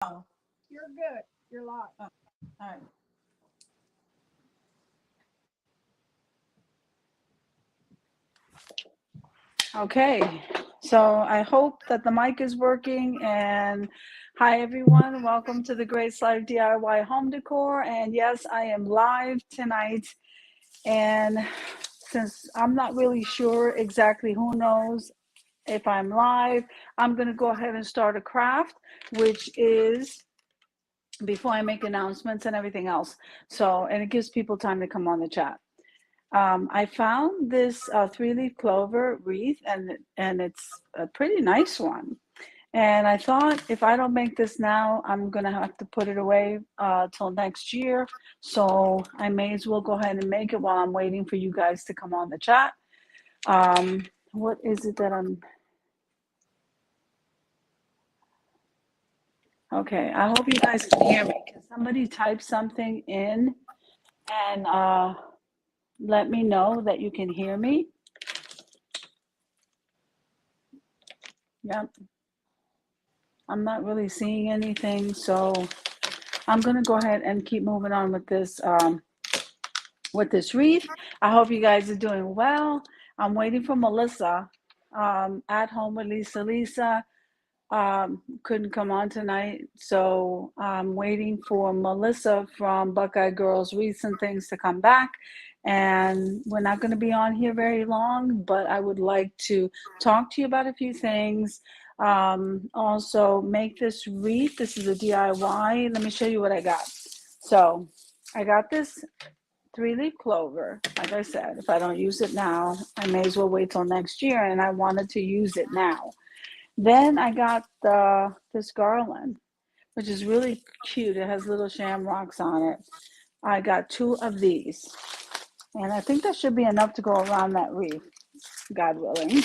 Oh, You're good. You're live. all right. Okay, so I hope that the mic is working. And hi, everyone. Welcome to the Grace Life DIY Home Decor. And yes, I am live tonight. And since I'm not really sure exactly who knows if I'm live, I'm going to go ahead and start a craft, which is before I make announcements and everything else. So, and it gives people time to come on the chat. I found this three-leaf clover wreath, and it's a pretty nice one. And I thought if I don't make this now, I'm gonna have to put it away till next year. So I may as well go ahead and make it while I'm waiting for you guys to come on the chat. What is it that I'm? Okay, I hope you guys can hear me. Can somebody type something in and let me know that you can hear me? Yep, I'm not really seeing anything, so I'm gonna go ahead and keep moving on with this wreath. I hope you guys are doing well. I'm waiting for Melissa at home with Lisa. Lisa couldn't come on tonight, so I'm waiting for Melissa from Buckeye Girls Wreaths and Things to come back. And we're not going to be on here very long, but I would like to talk to you about a few things. Also, make this wreath. This is a DIY. Let me show you what I got. So, I got this three-leaf clover. Like I said, if I don't use it now, I may as well wait till next year, and I wanted to use it now. Then I got this garland, which is really cute. It has little shamrocks on it. I got two of these, and I think that should be enough to go around that wreath, God willing.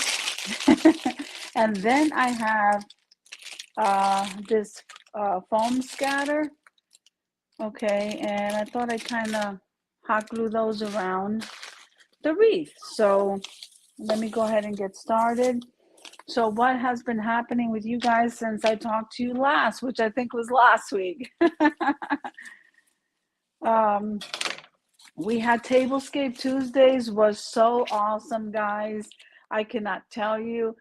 And then I have this foam scatter. Okay, and I thought I'd kind of hot glue those around the wreath. So let me go ahead and get started. So what has been happening with you guys since I talked to you last, which I think was last week? um, we had Tablescape Tuesdays, was so awesome, guys. I cannot tell you.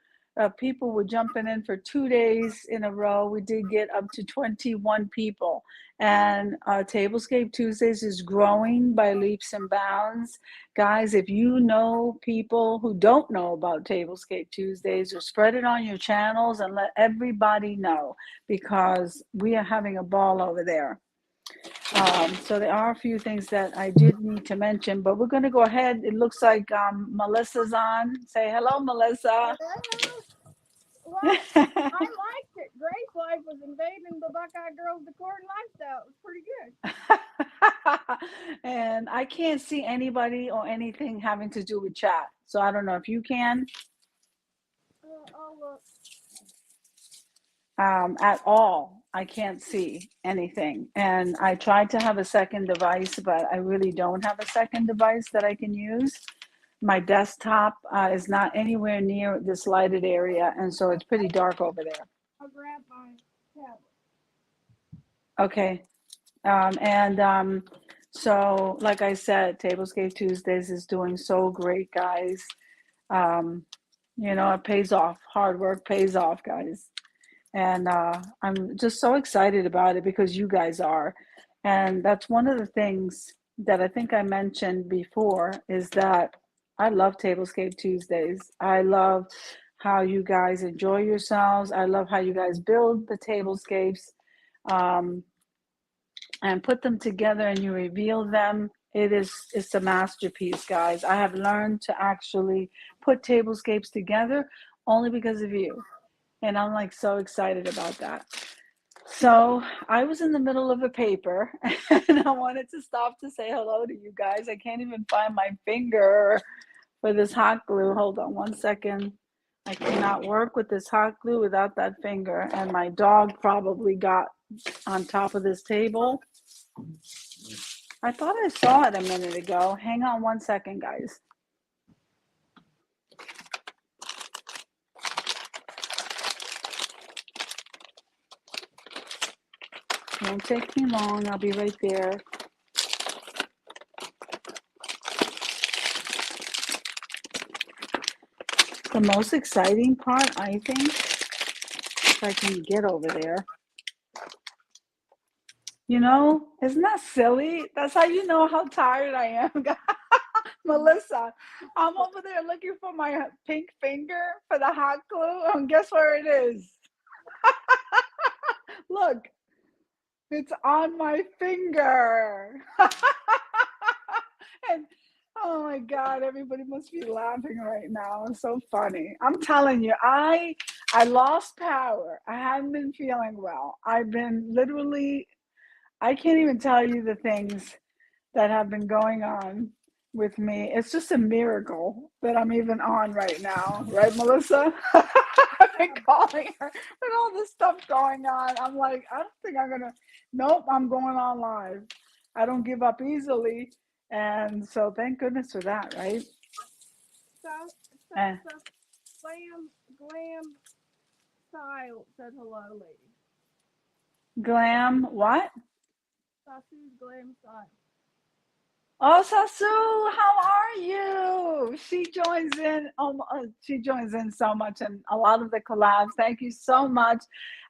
People were jumping in for 2 days in a row. We did get up to 21 people. And Tablescape Tuesdays is growing by leaps and bounds. Guys, if you know people who don't know about Tablescape Tuesdays, or spread it on your channels and let everybody know, because we are having a ball over there. So there are a few things that I did need to mention, but we're going to go ahead. It looks like Melissa's on. Say hello, Melissa. Well, I liked it. Grace Life was invading the Buckeye Girls decor and lifestyle. It was pretty good. And I can't see anybody or anything having to do with chat. So I don't know if you can Oh, look. at all. I can't see anything. And I tried to have a second device, but I really don't have a second device that I can use. My desktop is not anywhere near this lighted area, and so it's pretty dark over there. I'll grab my tablet. Okay. So, like I said, Tablescape Tuesdays is doing so great, guys. Um, it pays off. Hard work pays off, guys. And I'm just so excited about it because you guys are. And that's one of the things that I think I mentioned before, is that I love Tablescape Tuesdays. I love how you guys enjoy yourselves. I love how you guys build the tablescapes um, and put them together and you reveal them. It's a masterpiece, guys. I have learned to actually put tablescapes together only because of you. And I'm like so excited about that. So I was in the middle of a paper and I wanted to stop to say hello to you guys. I can't even find my finger for this hot glue. Hold on one second. I cannot work with this hot glue without that finger. And my dog probably got on top of this table. I thought I saw it a minute ago. Hang on one second, guys. Won't take me long. I'll be right there. The most exciting part, I think, if I can get over there. You know, isn't that silly? That's how you know how tired I am. Melissa, I'm over there looking for my pink finger for the hot glue, and guess where it is? Look, it's on my finger. And oh my God, everybody must be laughing right now. It's so funny. I'm telling you, I lost power. I haven't been feeling well. I've been literally, I can't even tell you the things that have been going on with me. It's just a miracle that I'm even on right now, right, Melissa? I've been calling her with all this stuff going on. I'm like, I don't think I'm gonna. Nope, I'm going on live. I don't give up easily, and so thank goodness for that, right? So, so, And so glam style said hello, lady. glam, what? Sasu's glam style. Oh, Sasu, how are you? She joins in so much in a lot of the collabs. Thank you so much.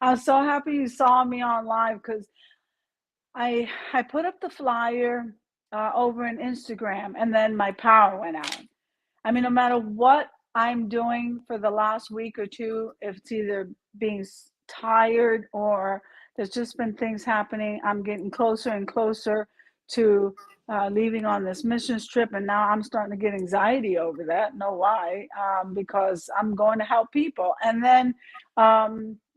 I'm so happy you saw me on live because I put up the flyer over in Instagram and then my power went out. I mean, no matter what I'm doing for the last week or two, if it's either being tired or there's just been things happening, I'm getting closer and closer to leaving on this missions trip. And now I'm starting to get anxiety over that. No why, because I'm going to help people. And then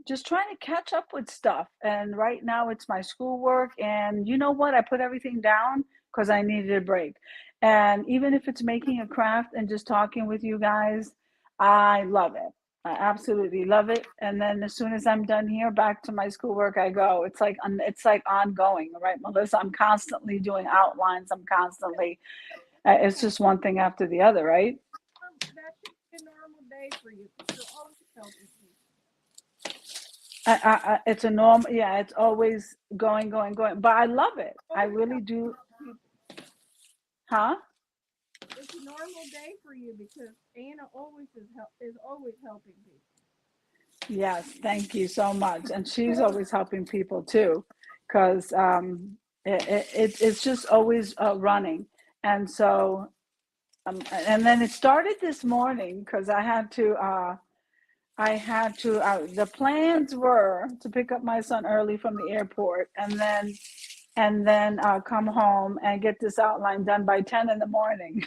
just trying to catch up with stuff. And right now it's my schoolwork. And you know what? I put everything down because I needed a break. And even if it's making a craft and just talking with you guys, I love it. I absolutely love it. And then as soon as I'm done here, back to my schoolwork I go. It's like ongoing, right, Melissa? I'm constantly doing outlines. I'm constantly. It's just one thing after the other, right? That should be a normal day for you. You're always helping people. It's a normal. Yeah, it's always going, going, going. But I love it. I Always really helping do. people. Huh? It's a normal day for you because Anna is always helping people. Yes, thank you so much. And she's always helping people too, because it's just always running. And so, and then it started this morning because the plans were to pick up my son early from the airport and then come home and get this outline done by 10 in the morning.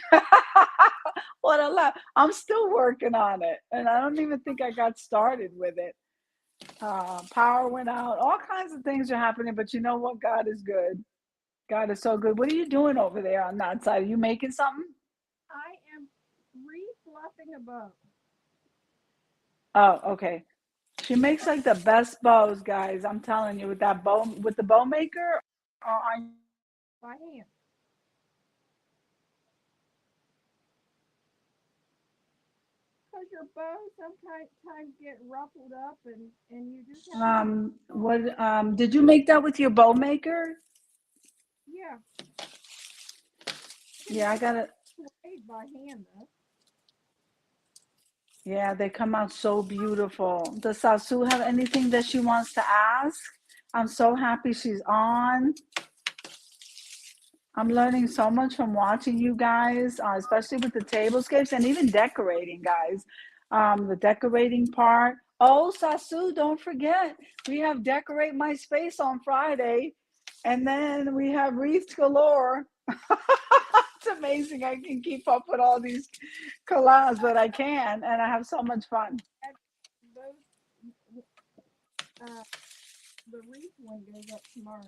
What a lot. I'm still working on it. And I don't even think I got started with it. Power went out. All kinds of things are happening, but you know what? God is good. God is so good. What are you doing over there on that side? Are you making something? I am refluffing a bow. Oh, okay. She makes like the best bows, guys. I'm telling you, with that bow, with the bow maker. By hand. Because your bows sometimes get ruffled up and you just have to be What did you make that with your bow maker? yeah. You can Yeah, I make got it. it by hand though. Yeah, they come out so beautiful. Does Sasu have anything that she wants to ask? I'm so happy she's on. I'm learning so much from watching you guys, especially with the tablescapes and even decorating, guys. The decorating part. Oh, Sasu, don't forget, we have Decorate My Space on Friday, and then we have Wreaths Galore. It's amazing. I can keep up with all these collabs, but I can, and I have so much fun. And those uh the wreath one goes up tomorrow.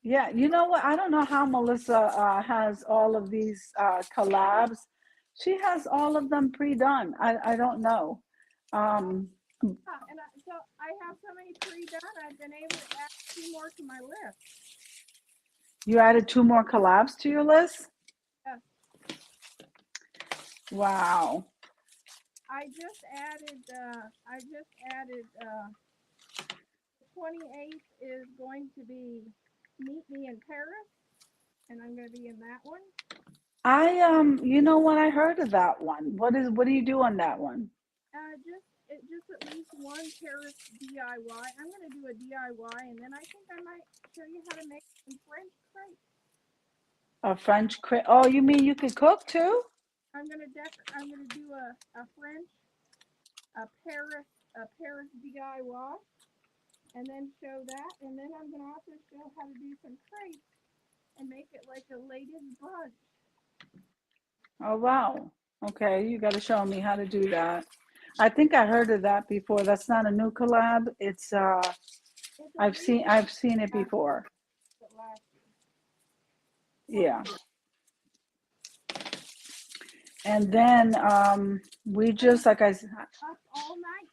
Yeah, you know what? I don't know how Melissa has all of these collabs. She has all of them pre-done. I don't know. Um, And so I have so many pre-done. I've been able to add two more to my list. you added two more collabs to your list? Yes, Wow. I just added. I just added 28th is going to be Meet Me in Paris, and I'm going to be in that one. You know what? I heard of that one. What do you do on that one? Just at least one Paris DIY. I'm going to do a DIY, and then I think I might show you how to make some French crepes. A French crepe. Oh, you mean you could cook too? I'm going to do a French a Paris DIY, and then show that, and then I'm going to also show how to do some crepes and make it like a ladies' brunch. Oh wow. Okay, you got to show me how to do that. I think I heard of that before. That's not a new collab. I've seen it before. Yeah. And then we just like I said, Up all night,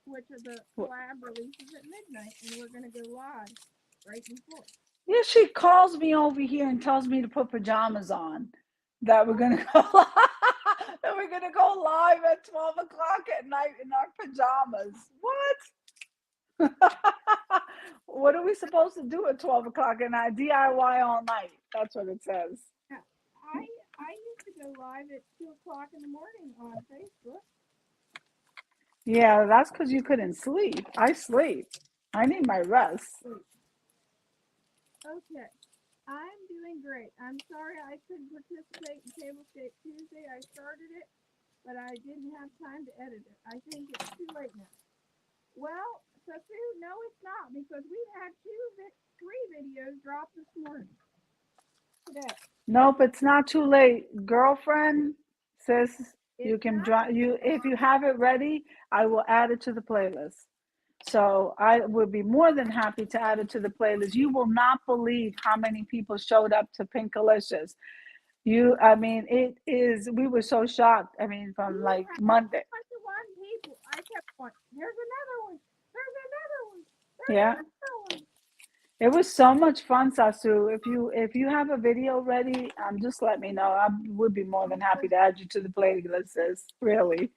which are the collab releases at midnight, and we're going to go live right before. yeah, she calls me over here and tells me to put pajamas on. That we're gonna go live. That we're gonna go live at 12 o'clock at night in our pajamas. What? What are we supposed to do at 12 o'clock at night? DIY all night. That's what it says. I used to go live at 2 o'clock in the morning on Facebook. Yeah, that's because you couldn't sleep. I sleep. I need my rest. Okay. I'm doing great. I'm sorry I couldn't participate in Tablescape Tuesday. I started it, but I didn't have time to edit it. I think it's too late now. Well, Sasu, no, it's not, because we've had three videos drop this morning. Today. Nope, it's not too late. Girlfriend, sis, you It's can not. drop you if you have it ready, I will add it to the playlist. So I would be more than happy to add it to the playlist. You will not believe how many people showed up to Pinkalicious. I mean, we were so shocked. I mean, from like Monday. 21 people. I kept going, there's another one. There's another one. Yeah. Another one. It was so much fun, Sasu. If you have a video ready, just let me know. I would be more than happy to add you to the playlist, sis. Really.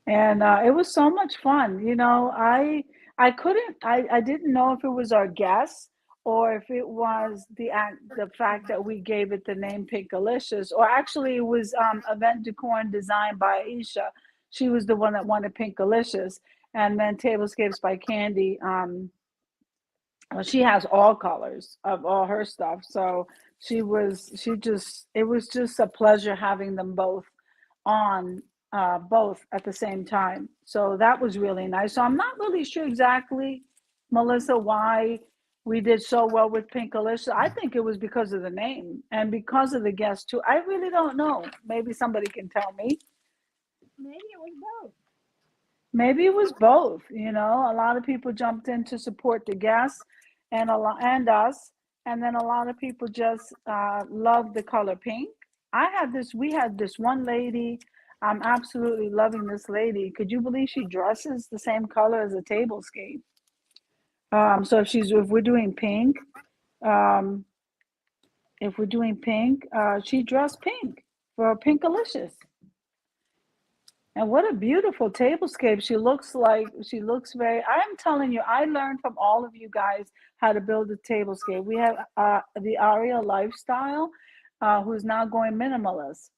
And it was so much fun. I didn't know if it was our guests or if it was the fact that we gave it the name Pinkalicious, or actually it was event decor and design by Aisha. She was the one that wanted Pinkalicious, and then Tablescapes by Candy. Well, she has all colors of all her stuff, so it was just a pleasure having them on both at the same time. So that was really nice. So I'm not really sure exactly, Melissa, why we did so well with Pinkalicious. I think it was because of the name and because of the guests too. I really don't know. Maybe somebody can tell me. Maybe it was both. Maybe it was both. A lot of people jumped in to support the guests and us, and then a lot of people just loved the color pink. We had this one lady. I'm absolutely loving this lady. Could you believe she dresses the same color as a tablescape? So if we're doing pink, um, she dressed pink for Pinkalicious. And what a beautiful tablescape. She looks very, I am telling you, I learned from all of you guys how to build a tablescape. We have the Aria Lifestyle, who's now going minimalist.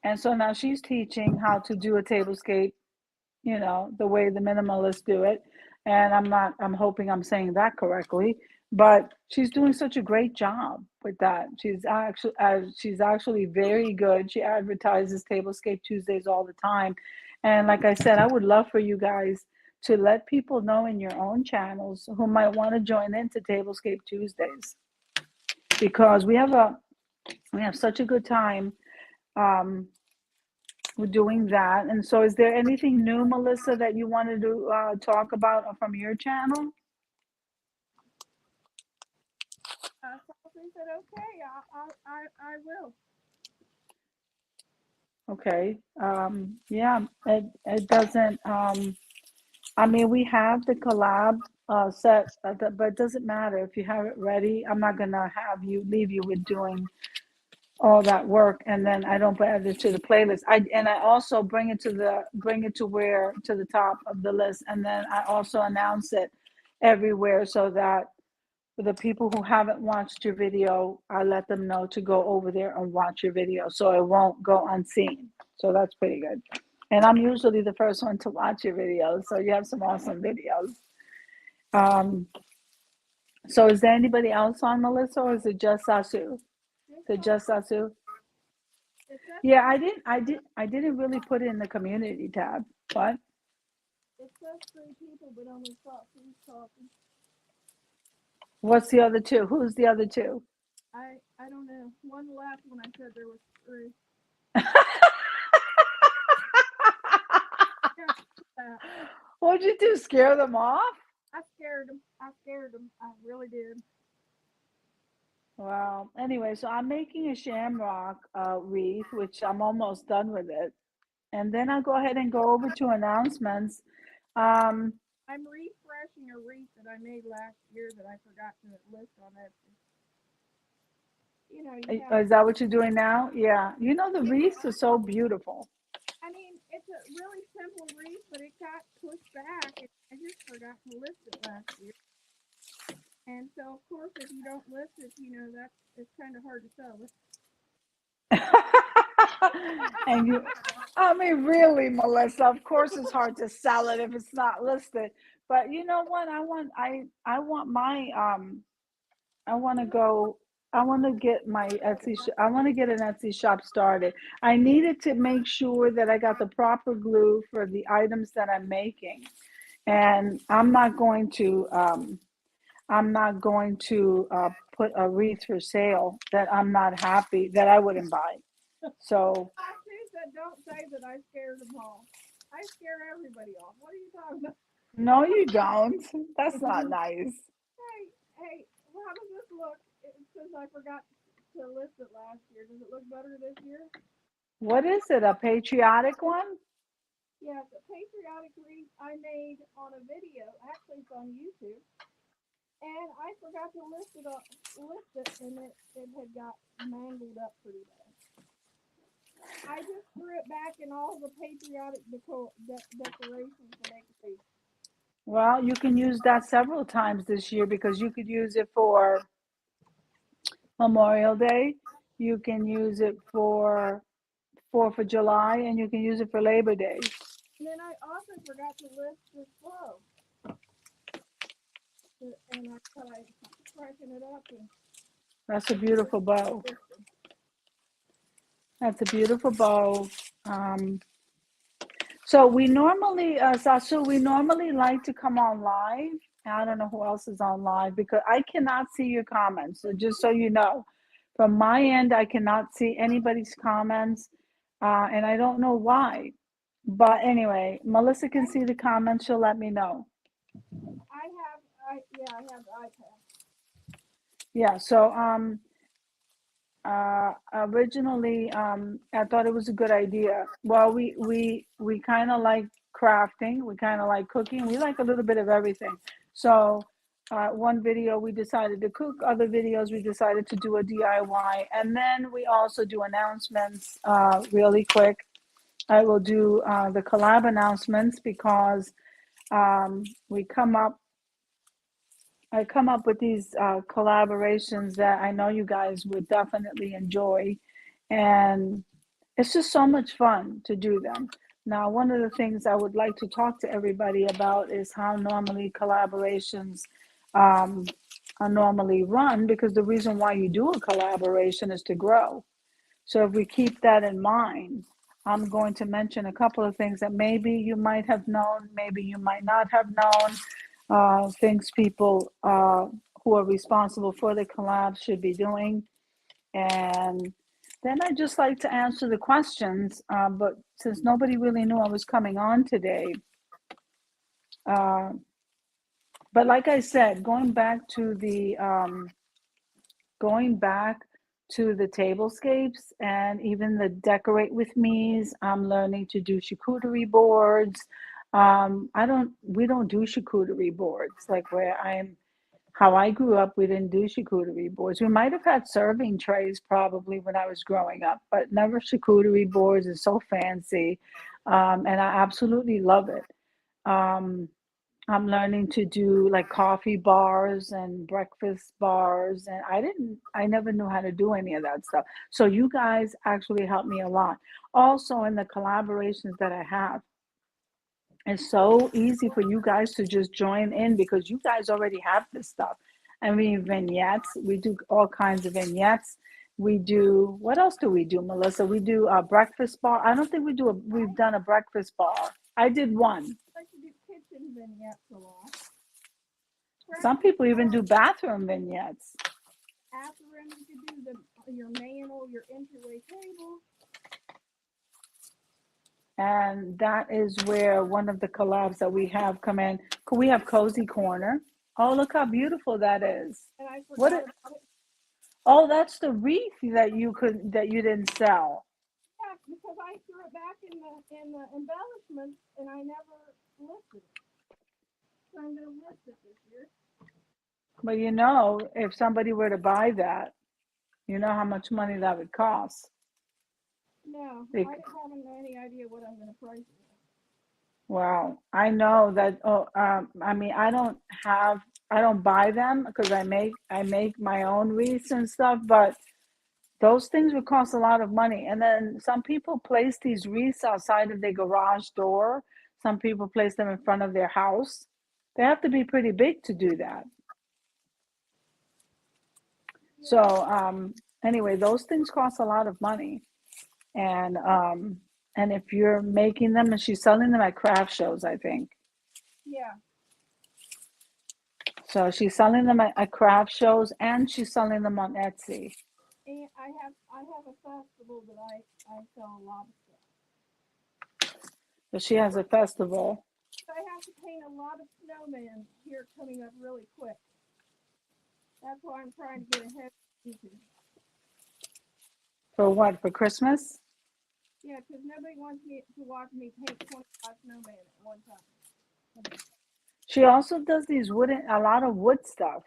And so now she's teaching how to do a tablescape, the way the minimalists do it. And I'm hoping I'm saying that correctly, but she's doing such a great job with that. She's actually very good. She advertises Tablescape Tuesdays all the time. And like I said, I would love for you guys to let people know in your own channels who might want to join into Tablescape Tuesdays, because we have such a good time we're doing that. And so is there anything new, Melissa, that you wanted to talk about from your channel? Something said, okay, I will. Okay. Yeah, it doesn't, I mean, we have the collab set, but it doesn't matter if you have it ready. I'm not going to leave you with doing all that work, and then I don't add it to the playlist. I also bring it to where to the top of the list, and then I also announce it everywhere so that for the people who haven't watched your video, I let them know to go over there and watch your video, so it won't go unseen. So that's pretty good. And I'm usually the first one to watch your videos, so you have some awesome videos. Um, so is there anybody else on, Melissa, or is it just Sasu? Is Just it saw just Sasu? it says Yeah, I didn't really put it in the community tab. What? it says three people, but only saw three talking. What's the other two? Who's the other two? I don't know. One left when I said there was three. Yeah, What'd you do? Scare them off? I scared him. I scared him. I really did. Well, anyway, so I'm making a shamrock wreath, which I'm almost done with it. And then I'll go ahead and go over to announcements. Um, I'm refreshing a wreath that I made last year that I forgot to list on Etsy. You know, you have. is that what you're doing now? Yeah. You know, the Yeah, wreaths are so beautiful. I mean, it's a really simple wreath, but it got pushed back, and I just forgot to list it last year. And so, of course, if you don't list it, you know that's it's kind of hard to sell it. And you, I mean, really, Melissa, of course it's hard to sell it if it's not listed. But you know what? I want my, I want to go, I want to get my I want to get an Etsy shop started. I needed to make sure that I got the proper glue for the items that I'm making. And I'm not going to put a wreath for sale that I'm not happy, that I wouldn't buy. So, Sue said, "Don't say that I scared them all. I scare everybody off. What are you talking about?" no, you don't. That's not nice. Hey, hey, well, how does this look? Since I forgot to list it last year, does it look better this year? What is it? A patriotic one? Yeah, the patriotic wreath I made on a video. Actually, it's on YouTube, and I forgot to list it, and it had got mangled up pretty bad. I just threw it back in all the patriotic decorations to make a wreath. Well, you can use that several times this year because you could use it for Memorial Day. You can use it for 4th of July, and you can use it for Labor Day. And then I also forgot to list this flow, and I tried cracking it up and That's a beautiful bow. listed. That's a beautiful bow. Um, so Sasu, we normally like to come on live. I don't know who else is on live because I cannot see your comments. So just so you know, from my end, I cannot see anybody's comments, and I don't know why. But anyway, Melissa can see the comments. She'll let me know. I have the iPad. Yeah. So originally, I thought it was a good idea. Well, we kind of like crafting, we kind of like cooking, we like a little bit of everything. So one video we decided to cook, other videos we decided to do a DIY, and then we also do announcements really quick. I will do the collab announcements because we come up I come up with these collaborations that I know you guys would definitely enjoy. And it's just so much fun to do them. Now, one of the things I would like to talk to everybody about is how normally collaborations um, are normally run, because the reason why you do a collaboration is to grow. So if we keep that in mind, I'm going to mention a couple of things that maybe you might have known, maybe you might not have known, things people who are responsible for the collab should be doing. And then I just like to answer the questions, but since nobody really knew I was coming on today, uh, but like I said, going back to the tablescapes and even the decorate with me's. I'm learning to do charcuterie boards. We don't do charcuterie boards like where I'm How I grew up, we didn't do charcuterie boards. We might have had serving trays probably when I was growing up, but never charcuterie boards. It's so fancy, and I absolutely love it. Um, I'm learning to do like coffee bars and breakfast bars, and I never knew how to do any of that stuff. So you guys actually helped me a lot. Also, in the collaborations that I have, it's so easy for you guys to just join in because you guys already have this stuff. I mean, vignettes, we do all kinds of vignettes. We do, what else do we do, Melissa? We do a breakfast bar. I don't think we've done a breakfast bar. I did one. I like to do kitchen vignettes a lot. Some Breakfast people even bar, do bathroom vignettes. bathroom, you could do your mantle, your entryway table. And that is where one of the collabs that we have come in. We have Cozy Corner. Oh, look how beautiful that is. And I What forgot it, about it. oh, that's the wreath that you didn't sell. Yeah, because I threw it back in the embellishments and I never listed it. So I'm gonna list it this year. But if somebody were to buy that, you know how much money that would cost. No, They, I haven't any idea what I'm gonna price it. wow, I know that. Oh, I mean, I don't buy them because I make my own wreaths and stuff, but those things would cost a lot of money. And then some people place these wreaths outside of their garage door. Some people place them in front of their house. They have to be pretty big to do that. So Yeah, anyway, those things cost a lot of money. And if you're making them, and she's selling them at craft shows, I think. yeah. So she's selling them at craft shows, and she's selling them on Etsy. And I have a festival that I sell a lot of stuff. So she has a festival. So I have to paint a lot of snowmen here coming up really quick. That's why I'm trying to get ahead of the season. For what? For Christmas? Yeah, because nobody wants me to watch me paint 25 snowmen at one time. She also does a lot of wood stuff.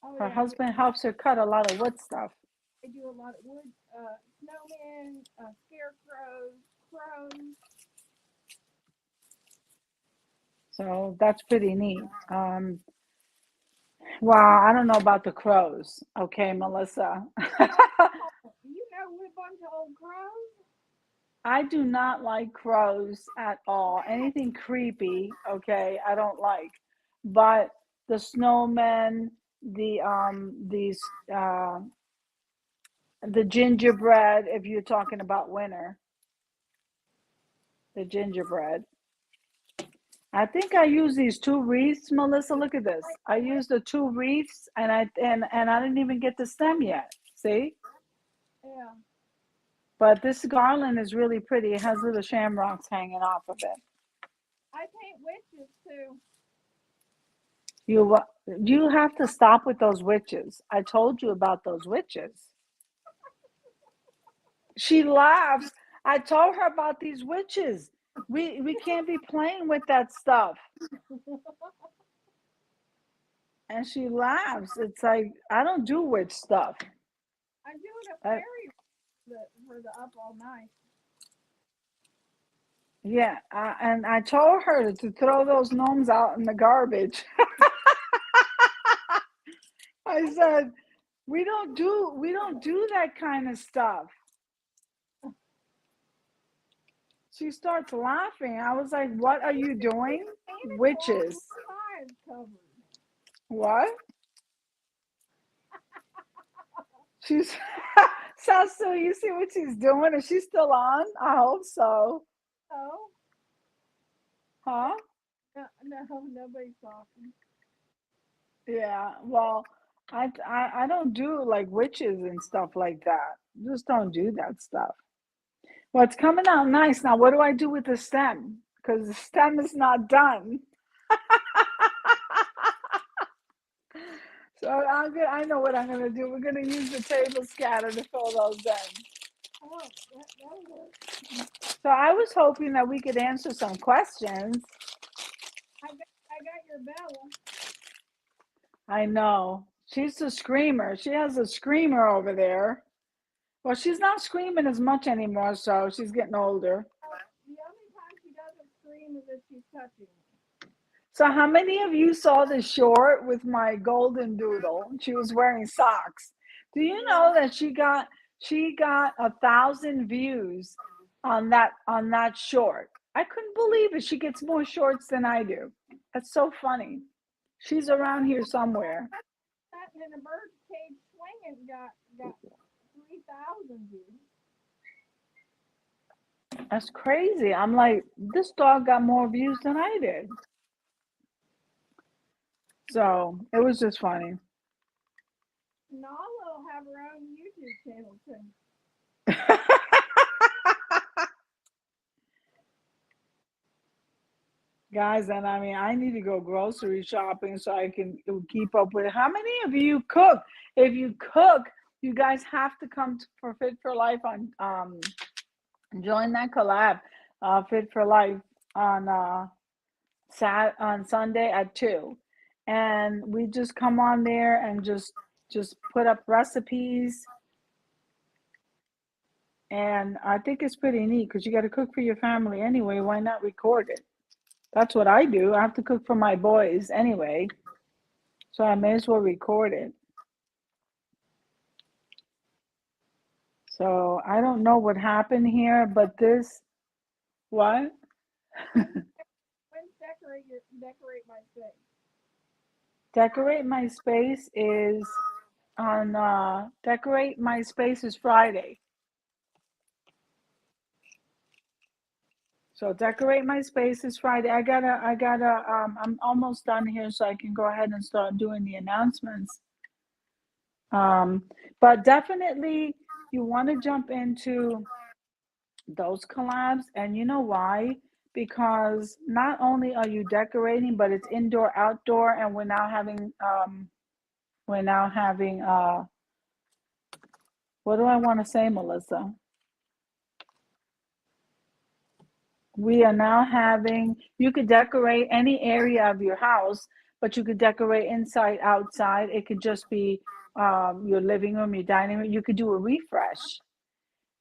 Oh Her yeah, husband helps her cut a lot of wood stuff. I do a lot of wood, snowmen, scarecrows, crows. So that's pretty neat. Well, I don't know about the crows. Okay, Melissa. You know, we're a bunch of old crows. I do not like crows at all. Anything creepy, okay, I don't like. But the snowmen, the gingerbread, if you're talking about winter, the gingerbread. I think I use these two wreaths, Melissa. Look at this. I used the two wreaths, and I didn't even get the stem yet. See? Yeah, But this garland is really pretty. It has little shamrocks hanging off of it. I paint witches too. You have to stop with those witches. I told you about those witches. She laughs. I told her about these witches. We can't be playing with that stuff. And she laughs. It's like I don't do witch stuff. I'm doing a I, fairy for the up all night. yeah, and I told her to throw those gnomes out in the garbage. I said, we don't do that kind of stuff. She starts laughing. I was like, what are you doing? Santa Claus with Witches. his eyes covered. What? She's so you see what she's doing? Is she still on? I hope so. Oh, Huh? no, nobody's talking. Yeah. Well, I don't do like witches and stuff like that. Just don't do that stuff. Well, it's coming out nice. Now, what do I do with the stem? Because the stem is not done. So I know what I'm gonna do. We're gonna use the table scatter to fill those in. Oh, that'll work. So I was hoping that we could answer some questions. I got your Bella. I know. She's a screamer. She has a screamer over there. Well, she's not screaming as much anymore, so she's getting older. The only time she doesn't scream is if she's touching me. So, how many of you saw the short with my golden doodle? She was wearing socks. Do you Yeah, know that she got 1,000 views on that short? I couldn't believe it. She gets more shorts than I do. That's so funny. She's around here somewhere. that in a bird cage swinging got 3,000 views. That's crazy. I'm like, this dog got more views than I did. So it was just funny. Nala will have her own YouTube channel too. Guys, and I mean, I need to go grocery shopping so I can keep up with it. How many of you cook? If you cook, you guys have to come for Fit for Life on join that collab, Fit for Life on on Sunday at 2, and we just come on there and just put up recipes, and I think it's pretty neat because you got to cook for your family anyway. Why not record it? That's what I do. I have to cook for my boys anyway, so I may as well record it. So I don't know what happened here, but this what? When's when's decorate my space? Decorate my space is on decorate my space is Friday. So decorate my space is Friday. I'm almost done here so I can go ahead and start doing the announcements. Um, but definitely you want to jump into those collabs, and you know why? Because not only are you decorating, but it's indoor, outdoor, and we're now having what do I want to say, Melissa? We are now having, you could decorate any area of your house, but you could decorate inside, outside. It could just be your living room, your dining room. You could do a refresh.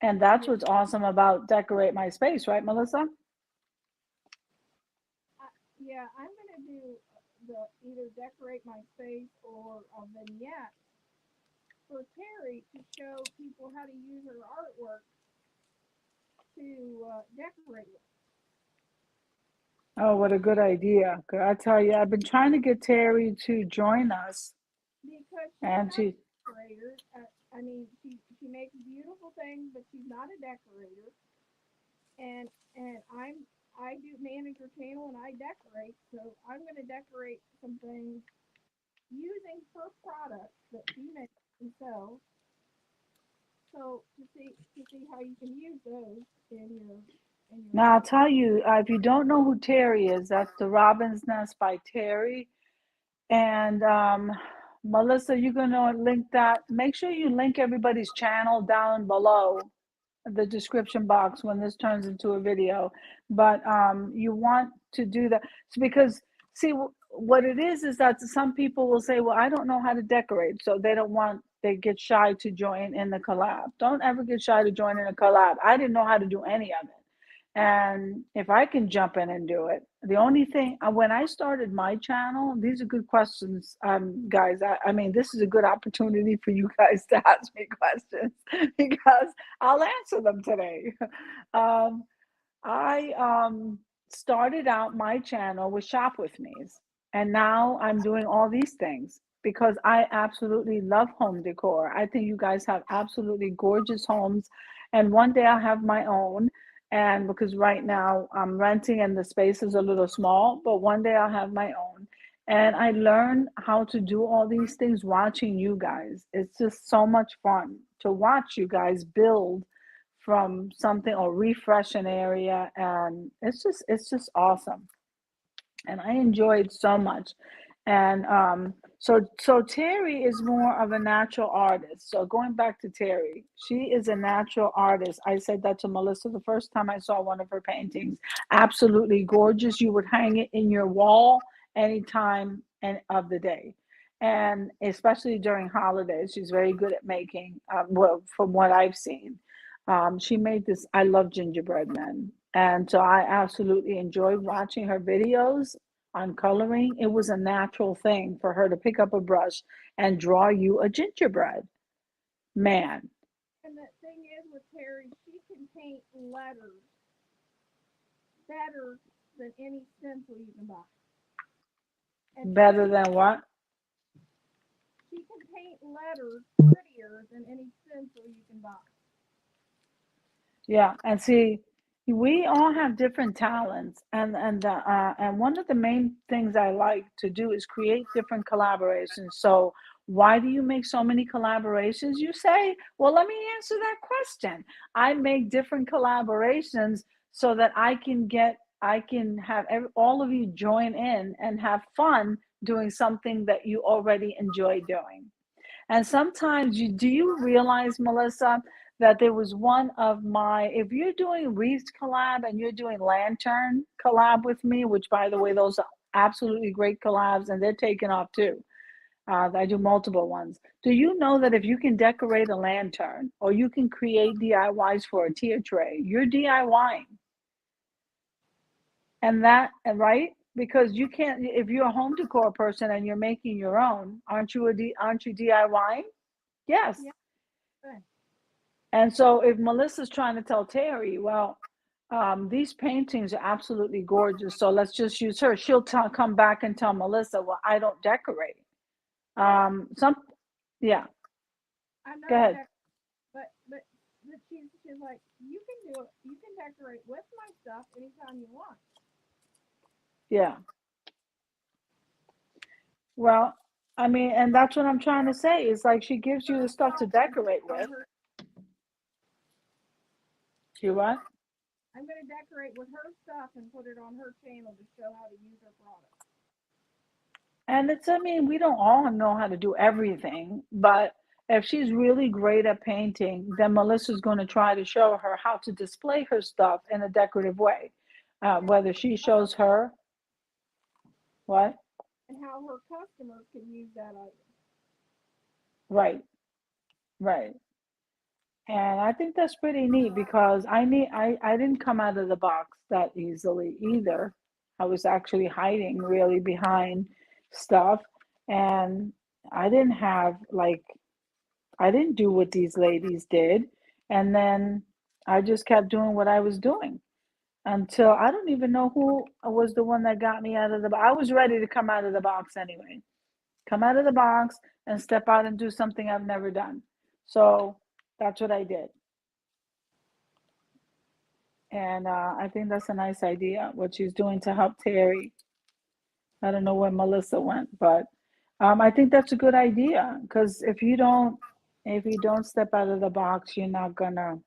And that's Yeah, what's awesome about Decorate My Space, right, Melissa? yeah. I'm gonna do the either decorate my space or a vignette for Terry to show people how to use her artwork to decorate with. Oh, what a good idea. 'Cause I tell you, I've been trying to get Terry to join us. Because she's And not a she, decorator. I mean, she makes beautiful things, but she's not a decorator. And I do manage her channel and I decorate, so I'm going to decorate some things using her products that she makes and sells. So to see how you can use those in your now I'll art. tell you, if you don't know who Terry is, that's the Robin's Nest by Terry. And Melissa, you're going to link that. Make sure you link everybody's channel down below the description box when this turns into a video. But you want to do that. It's because, see, what it is that some people will say, well, I don't know how to decorate. So they get shy to join in the collab. Don't ever get shy to join in a collab. I didn't know how to do any of it. And if I can jump in and do it, the only thing, when I started my channel, these are good questions, guys. I mean, this is a good opportunity for you guys to ask me questions because I'll answer them today. Um, I started out my channel with Shop With Me's, and now I'm doing all these things because I absolutely love home decor. I think you guys have absolutely gorgeous homes, and one day I'll have my own. And because right now I'm renting and the space is a little small, but one day I'll have my own. And I learned how to do all these things watching you guys. It's just so much fun to watch you guys build from something or refresh an area, and it's just awesome, and I enjoyed so much. And so Terry is more of a natural artist. So going back to Terry, she is a natural artist. I said that to Melissa the first time I saw one of her paintings. Absolutely gorgeous. You would hang it in your wall anytime of the day. and especially during holidays, she's very good at making. Well, from what I've seen, she made this. I love gingerbread men, and so I absolutely enjoyed watching her videos on coloring. It was a natural thing for her to pick up a brush and draw you a gingerbread man. And the thing is with Terry, she can paint letters better than any stencil you can buy. And Better than what? she can paint letters prettier than any stencil you can buy. Yeah, and see, we all have different talents, and one of the main things I like to do is create different collaborations. So, why do you make so many collaborations? You say, well, let me answer that question. I make different collaborations so that I can have all of you join in and have fun doing something that you already enjoy doing. And sometimes do you realize, Melissa, that there was one of my, if you're doing wreath collab and you're doing lantern collab with me, which by the way, those are absolutely great collabs and they're taking off too. I do multiple ones. Do you know that if you can decorate a lantern or you can create DIYs for a tier tray, you're DIYing? And that, right? Because you can't, if you're a home decor person and you're making your own, aren't you DIYing? Yes. Yeah, good. And so if Melissa's trying to tell Terry, well, these paintings are absolutely gorgeous, so let's just use her. She'll come back and tell Melissa, well, I don't decorate. Yeah, Some, yeah, I go know ahead. that, but she's like, you can do it. You can decorate with my stuff anytime you want. Yeah. Well, I mean, and that's what I'm trying to say. It's like she gives you the Her stuff to stuff and put decorate it on with. her. You what? I'm gonna decorate with her stuff and put it on her channel to show how to use her product. And it's, I mean, we don't all know how to do everything, but if she's really great at painting, then Melissa's going to try to show her how to display her stuff in a decorative way. Yeah, Whether she shows her what? and how her customers can use that item. Right, right. And I think that's pretty neat because I didn't come out of the box that easily either. I was actually hiding really behind stuff and I didn't have like I didn't do what these ladies did. And then I just kept doing what I was doing until I don't even know who was the one that got me out of the box. I was ready to come out of the box anyway. Come out of the box and step out and do something I've never done. So that's what I did. And I think that's a nice idea, what she's doing to help Terry. I don't know where Melissa went, but I think that's a good idea because if you don't step out of the box, you're not gonna.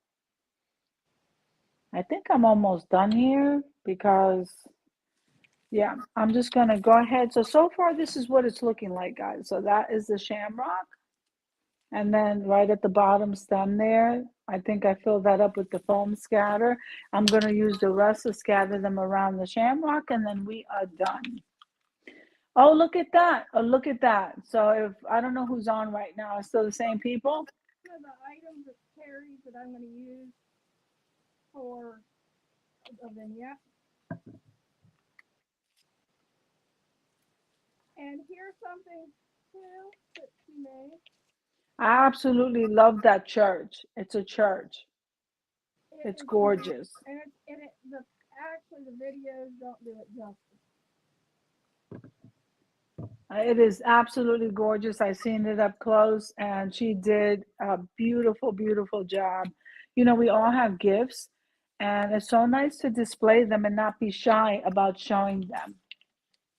I think I'm almost done here because yeah, I'm just gonna go ahead. So far this is what it's looking like, guys. So that is the shamrock, and then right at the bottom stem there, I think I filled that up with the foam scatter. I'm gonna use the rest to scatter them around the shamrock, and then we are done. Oh, look at that. Oh, look at that. So if I don't know who's on right now, it's still the same people. One of the items that carries that I'm gonna use for a vignette. And here's something too that she made. I absolutely love that church. It's a church. It It's is gorgeous. and it the actually the videos don't do it justice. It is absolutely gorgeous. I seen it up close, and she did a beautiful, beautiful job. You know, we all have gifts, and it's so nice to display them and not be shy about showing them.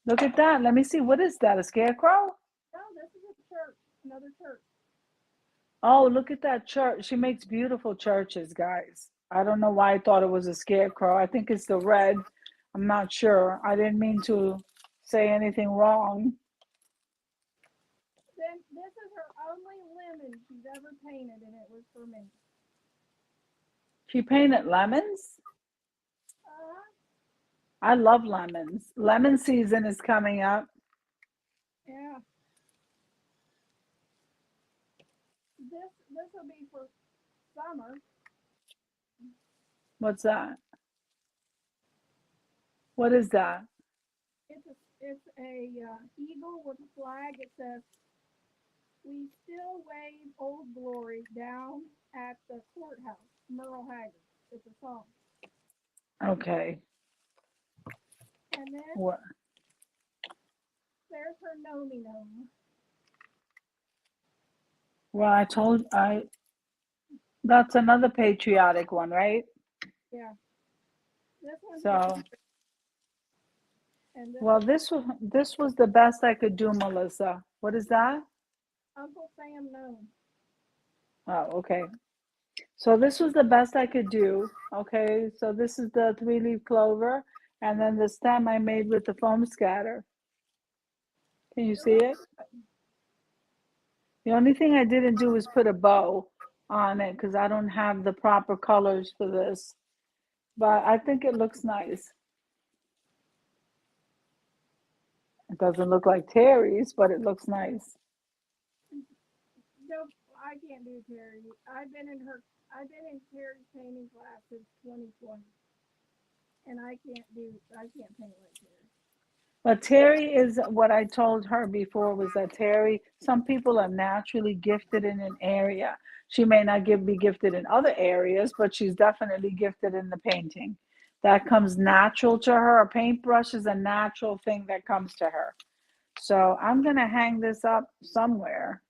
Look at that. Let me see. What is that? A scarecrow? No, this is a church, another church. Oh, look at that church. She makes beautiful churches, guys. I don't know why I thought it was a scarecrow. I think it's the red. I'm not sure. I didn't mean to say anything wrong. Then this is her only lemon she's ever painted, and it was for me. She painted lemons. Uh, I love lemons. Lemon season is coming up. yeah. this will be for summer. What's that? What is that? It's a eagle with a flag. It says, "We still wave old glory down at the courthouse." Merle Haggard. It's a song. Okay. And then What? there's her Nomi Gnome. Well, that's another patriotic one, right? Yeah, this one's for So, Peter. And this well, is this was the best I could do, Melissa. What is that? Uncle Sam Gnome. Oh, okay. So this was the best I could do. Okay, so this is the three-leaf clover, and then the stem I made with the foam scatter. Can you It see looks it? The only thing I didn't do is put a bow on it because I don't have the proper colors for this. But I think it looks nice. It doesn't look like Terry's, but it looks nice. no. I can't do Terry. I've been in Terry's painting class since 2020, and I can't paint like Terry. But Terry is what I told her before was that Terry, some people are naturally gifted in an area. She may not be gifted in other areas, but she's definitely gifted in the painting. That comes natural to her. A paintbrush is a natural thing that comes to her. So I'm going to hang this up somewhere.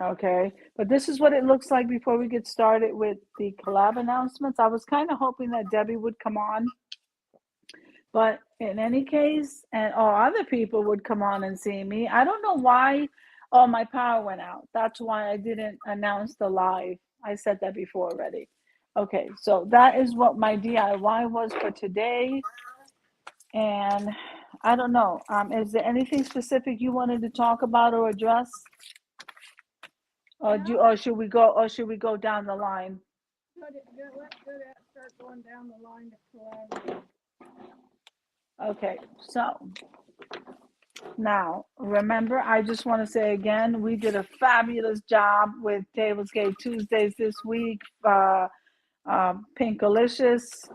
Okay. But this is what it looks like before we get started with the collab announcements. I was kind of hoping that Debbie would come on, but in any case, and or other people would come on and see me. I don't know why. Oh, my power went out. That's why I didn't announce the live. I said that before already. Okay, so that is what my DIY was for today. And I don't know. Is there anything specific you wanted to talk about or address? No, Or should we go down the line? let's go to start going down the line to collab. Okay, so now, remember, I just want to say again, we did a fabulous job with Tablescape Tuesdays this week. Pinkalicious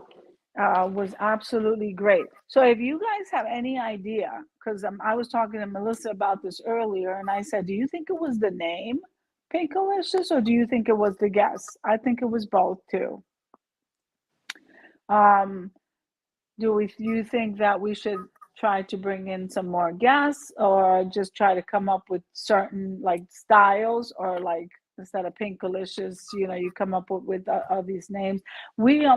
was absolutely great. So, if you guys have any idea, because I was talking to Melissa about this earlier, and I said, do you think it was the name Pinkalicious, or do you think it was the guest? I think it was both too. Um, you think that we should try to bring in some more guests or just try to come up with certain like styles, or like instead of Pinkalicious, you come up with these names? We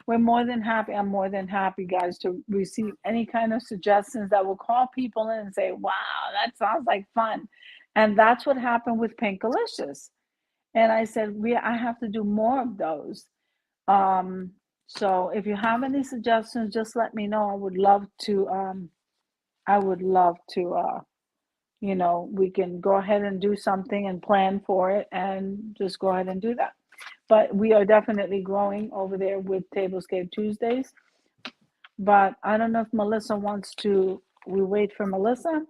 we're more than happy. I'm more than happy, guys, to receive any kind of suggestions that will call people in and say, wow, that sounds like fun. And that's what happened with Pinkalicious. And I said, I have to do more of those. um, so if you have any suggestions, just let me know. I would love to, we can go ahead and do something and plan for it and just go ahead and do that. But we are definitely growing over there with Tablescape Tuesdays. But I don't know if Melissa wants to, we wait for Melissa.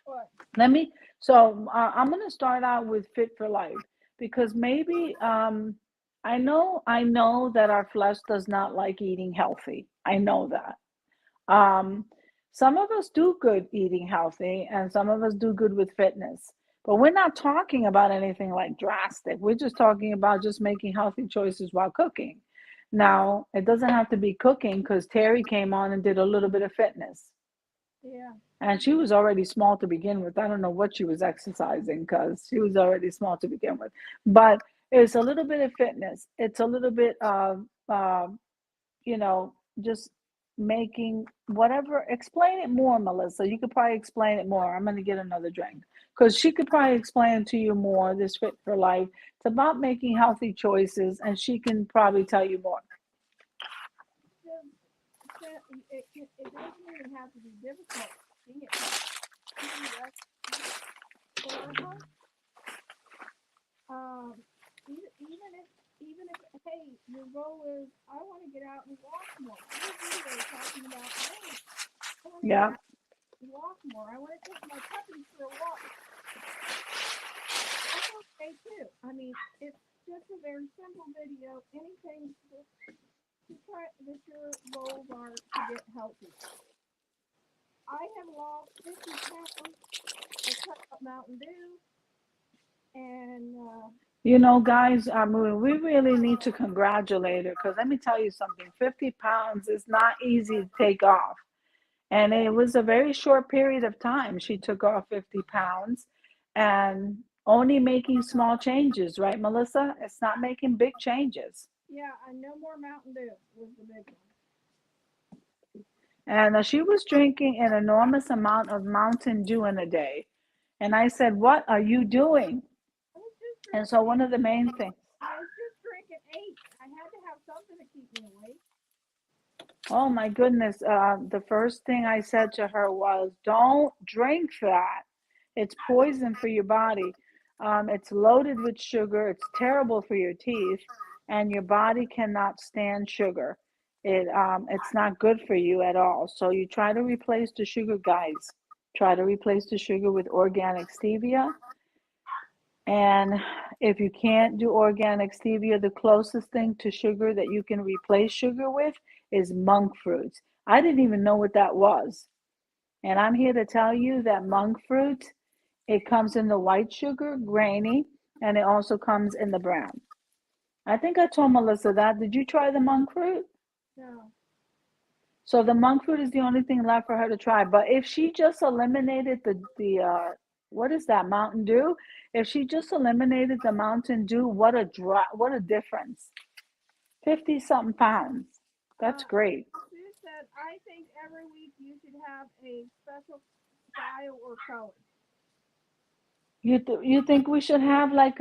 What? Let me, so I'm going to start out with Fit for Life because maybe I know that our flesh does not like eating healthy. I know that. Um, some of us do good eating healthy and some of us do good with fitness. But we're not talking about anything like drastic. We're just talking about just making healthy choices while cooking. Now, it doesn't have to be cooking because Terry came on and did a little bit of fitness. Yeah. And she was already small to begin with. I don't know what she was exercising because she was already small to begin with. But it's a little bit of fitness. It's a little bit of, you know, just making whatever. Explain it more, Melissa. You could probably explain it more. I'm going to get another drink because she could probably explain to you more this Fit for Life. It's about making healthy choices, and she can probably tell you more. It doesn't even have to be difficult. It can be or even if hey, your goal is I want to get out and walk more. Your video talking about hey, I want to get Yeah. out and walk more. I want to take my puppies for a walk. That's okay it's just a very simple video. Anything to try that your goals are to get healthy. I have lost 50 pounds. I cut out Mountain Dew, and You know, guys, we really need to congratulate her because let me tell you something, 50 pounds is not easy to take off. And it was a very short period of time. She took off 50 pounds and only making small changes, right, Melissa? It's not making big changes. yeah, I no more Mountain Dew was the big one. And she was drinking an enormous amount of Mountain Dew in a day. And I said, "What are you doing?" I was just And drinking so, one eight. of the main things, I was just drinking eight. I had to have something to keep me awake. oh my goodness, the first thing I said to her was, "Don't drink that. It's poison for your body. It's loaded with sugar. It's terrible for your teeth, and your body cannot stand sugar. It's not good for you at all. So you try to replace the sugar, guys. Try to replace the sugar with organic stevia. And if you can't do organic stevia, the closest thing to sugar that you can replace sugar with is monk fruit. I didn't even know what that was. And I'm here to tell you that monk fruit, it comes in the white sugar, grainy, and it also comes in the brown. I think I told Melissa that. Did you try the monk fruit? No. So the monk fruit is the only thing left for her to try. But if she just eliminated the what is that, Mountain Dew? If she just eliminated the Mountain Dew, what a difference. 50 something pounds. That's great. Sue said, I think every week you should have a special style or color. You think we should have like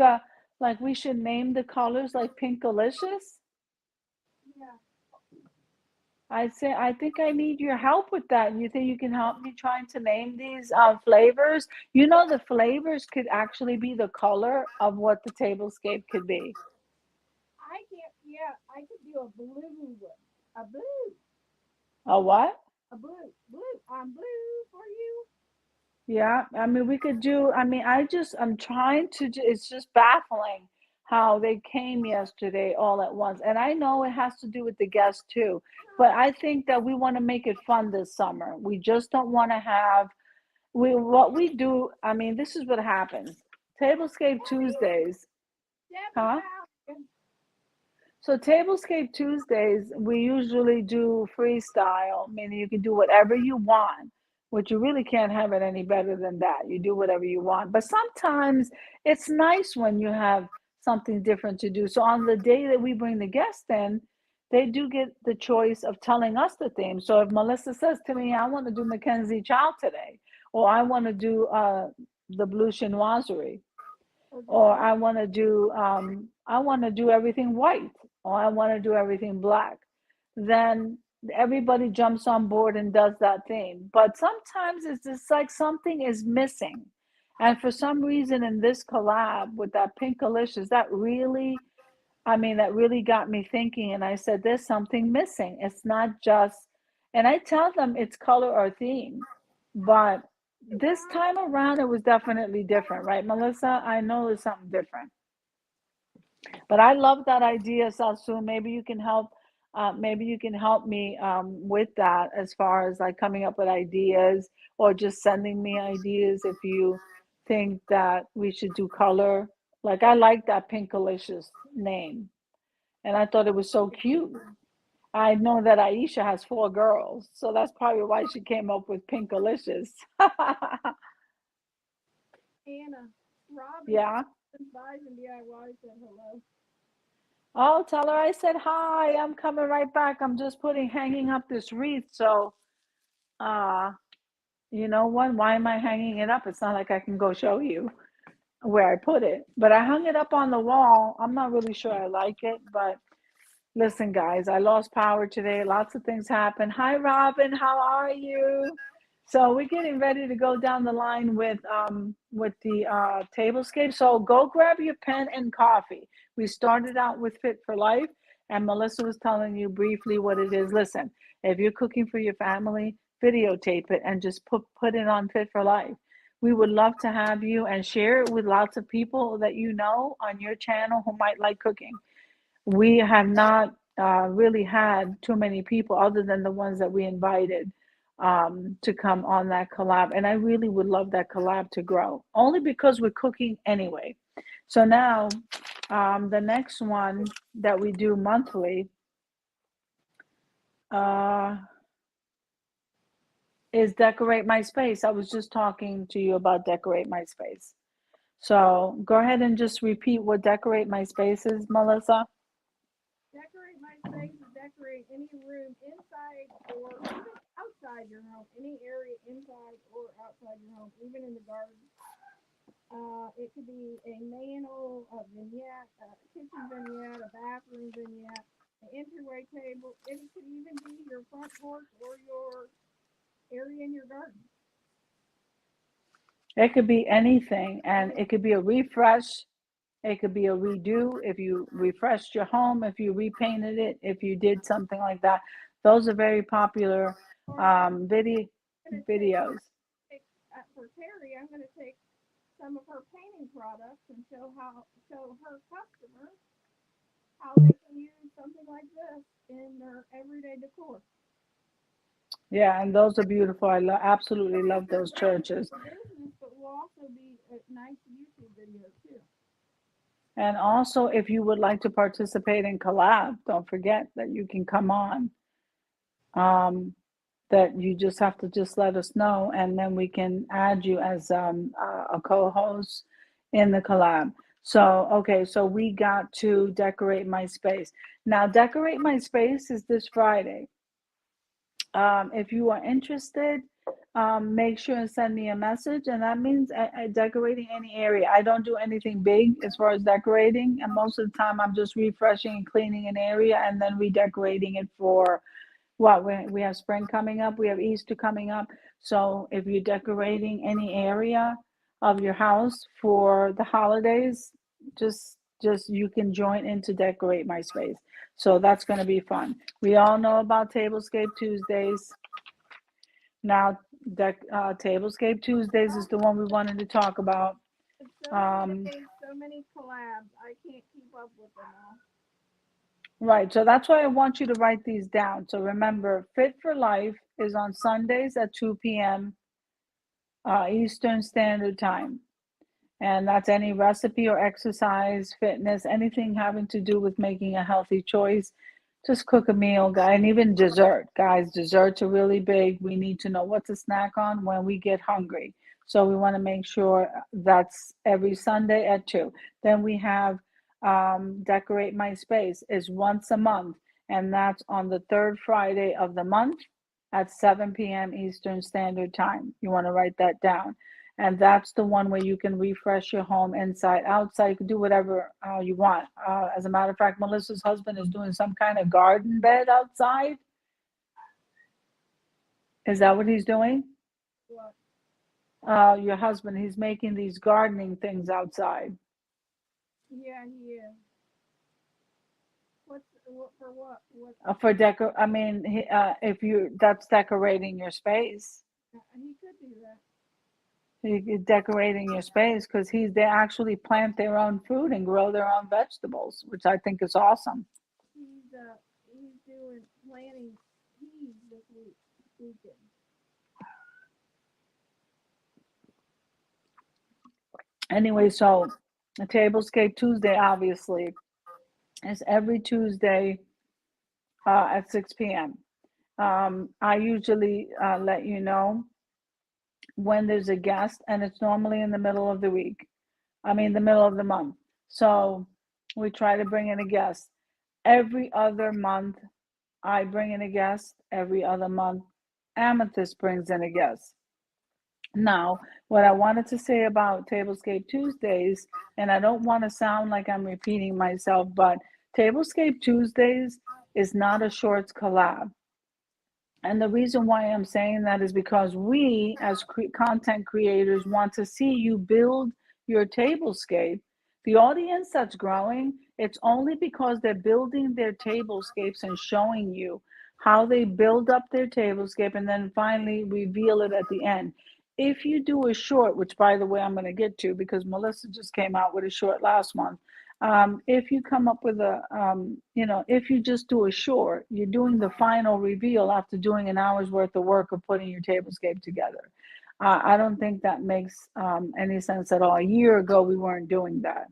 we should name the colors like Pinkalicious? Yeah. I think I need your help with that. You think you can help me trying to name these flavors? You know, the flavors could actually be the color of what the tablescape could be. I can't, yeah, I could do a blue one. A blue. A what? A blue. Blue. I'm blue for you. Yeah, I mean, we could do, I mean, I'm trying to, it's just baffling how they came yesterday all at once. And I know it has to do with the guests too, but I think that we want to make it fun this summer. We just don't want to have, what we do, I mean, this is what happens. Tablescape Tuesdays, Debbie huh? Falcon. So Tablescape Tuesdays, we usually do freestyle, meaning you can do whatever you want, which you really can't have it any better than that. You do whatever you want. But sometimes it's nice when you have something different to do. So on the day that we bring the guests in, they do get the choice of telling us the theme. So if Melissa says to me, I want to do Mackenzie Child today, or I want to do the Blue Chinoiserie, or Okay. I want to do everything white, or I want to do everything black, then everybody jumps on board and does that thing. But sometimes it's just like something is missing. And for some reason in this collab with that Pinkalicious, that really got me thinking. And I said, there's something missing. It's not just, and I tell them it's color or theme, but this time around it was definitely different, right, Melissa? I know there's something different. But I love that idea, Sasu. Maybe you can help me with that as far as like coming up with ideas or just sending me ideas if you think that we should do color. Like I like that Pinkalicious name, and I thought it was so cute. I know that Aisha has four girls, so that's probably why she came up with Pinkalicious. Anna. Robin Yeah. buys and DIY said hello. Oh, tell her I said hi. I'm coming right back. I'm just hanging up this wreath. So, uh, you know what? Why am I hanging it up? It's not like I can go show you where I put it. But I hung it up on the wall. I'm not really sure I like it, but listen, guys, I lost power today. Lots of things happened. Hi, Robin. How are you? So we're getting ready to go down the line with the tablescape. So go grab your pen and coffee. We started out with Fit for Life, and Melissa was telling you briefly what it is. Listen, if you're cooking for your family, videotape it and just put it on Fit for Life. We would love to have you and share it with lots of people that you know on your channel who might like cooking. We have not really had too many people other than the ones that we invited to come on that collab. And I really would love that collab to grow, only because we're cooking anyway. So now the next one that we do monthly uh, is Decorate My Space. I was just talking to you about Decorate My Space. So go ahead and just repeat what Decorate My Space is, Melissa. Decorate my space is decorate any room inside or even outside your home, any area inside or outside your home, even in the garden. It could be a mantle, a vignette, a kitchen vignette, a bathroom vignette, an entryway table. It could even be your front porch or your area in your garden. It could be anything, and it could be a refresh. It could be a redo if you refreshed your home, if you repainted it, if you did something like that. Those are very popular Or I'm video going to videos. take for Terry. I'm going to take some of her painting products and show her customers how they can use something like this in their everyday decor. Yeah, and those are beautiful. Absolutely It'll be love those great churches. for business, but will also be a nice YouTube video too. And also, if you would like to participate in collab, don't forget that you can come on. Um, that you just have to just let us know, and then we can add you as a co-host in the collab. So, okay, so we got to Decorate My Space. Now, Decorate My Space is this Friday. If you are interested, make sure and send me a message, and that means decorating any area. I don't do anything big as far as decorating, and most of the time I'm just refreshing and cleaning an area and then redecorating it for what we have spring coming up, we have Easter coming up. So if you're decorating any area of your house for the holidays, just you can join in to decorate my space. So that's going to be fun. We all know about Tablescape Tuesdays. Now, Tablescape Tuesdays is the one we wanted to talk about. It's so many Um, days, so many collabs. I can't keep up with them all. right, so that's why I want you to write these down. So remember, Fit for Life is on Sundays at 2 p.m. Eastern Standard Time. And that's any recipe or exercise, fitness, anything having to do with making a healthy choice. Just cook a meal, guy, and even dessert. Guys, desserts are really big. We need to know what to snack on when we get hungry. So we want to make sure that's every Sunday at 2. Then we have Decorate My Space is once a month, and that's on the third Friday of the month at 7 p.m. Eastern Standard Time. You want to write that down. And that's the one where you can refresh your home inside, outside. You can do whatever you want. As a matter of fact, Melissa's husband is doing some kind of garden bed outside. Is that what he's doing? What? Your husband, he's making these gardening things outside. Yeah, he is. What for what? What? For decor, I mean, if you that's decorating your space. He could do that. You're decorating your space because they actually plant their own food and grow their own vegetables, which I think is awesome. He's doing planting peas this weekend. Anyway, so the Tablescape Tuesday obviously is every Tuesday at 6 p.m. I usually let you know when there's a guest, and it's normally in the middle of the week. I mean, the middle of the month. So we try to bring in a guest. Every other month, I bring in a guest. Every other month, Amethyst brings in a guest. Now, what I wanted to say about Tablescape Tuesdays, and I don't want to sound like I'm repeating myself, but Tablescape Tuesdays is not a shorts collab. And the reason why I'm saying that is because we, as content creators, want to see you build your tablescape. The audience that's growing, it's only because they're building their tablescapes and showing you how they build up their tablescape and then finally reveal it at the end. if you do a short, which by the way I'm going to get to because Melissa just came out with a short last month. If you come up with a, if you just do a short, you're doing the final reveal after doing an hour's worth of work of putting your tablescape together. I don't think that makes any sense at all. A year ago, we weren't doing that.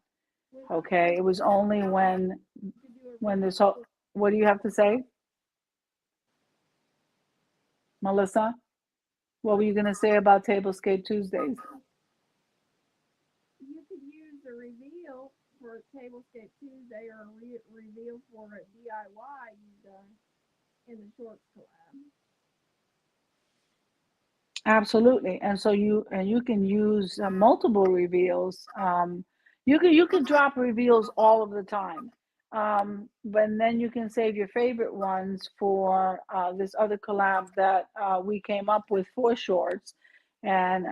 Was it Okay, it was only to do a when this reveal? whole. What do you have to say, Melissa? What were you going to say about Tablescape Tuesdays? You could use a reveal for a Tablescape Tuesday or a reveal for a DIY you've done in the shorts collab. Absolutely. And you can use multiple reveals. You can drop reveals all of the time. But then you can save your favorite ones for this other collab that we came up with for shorts, and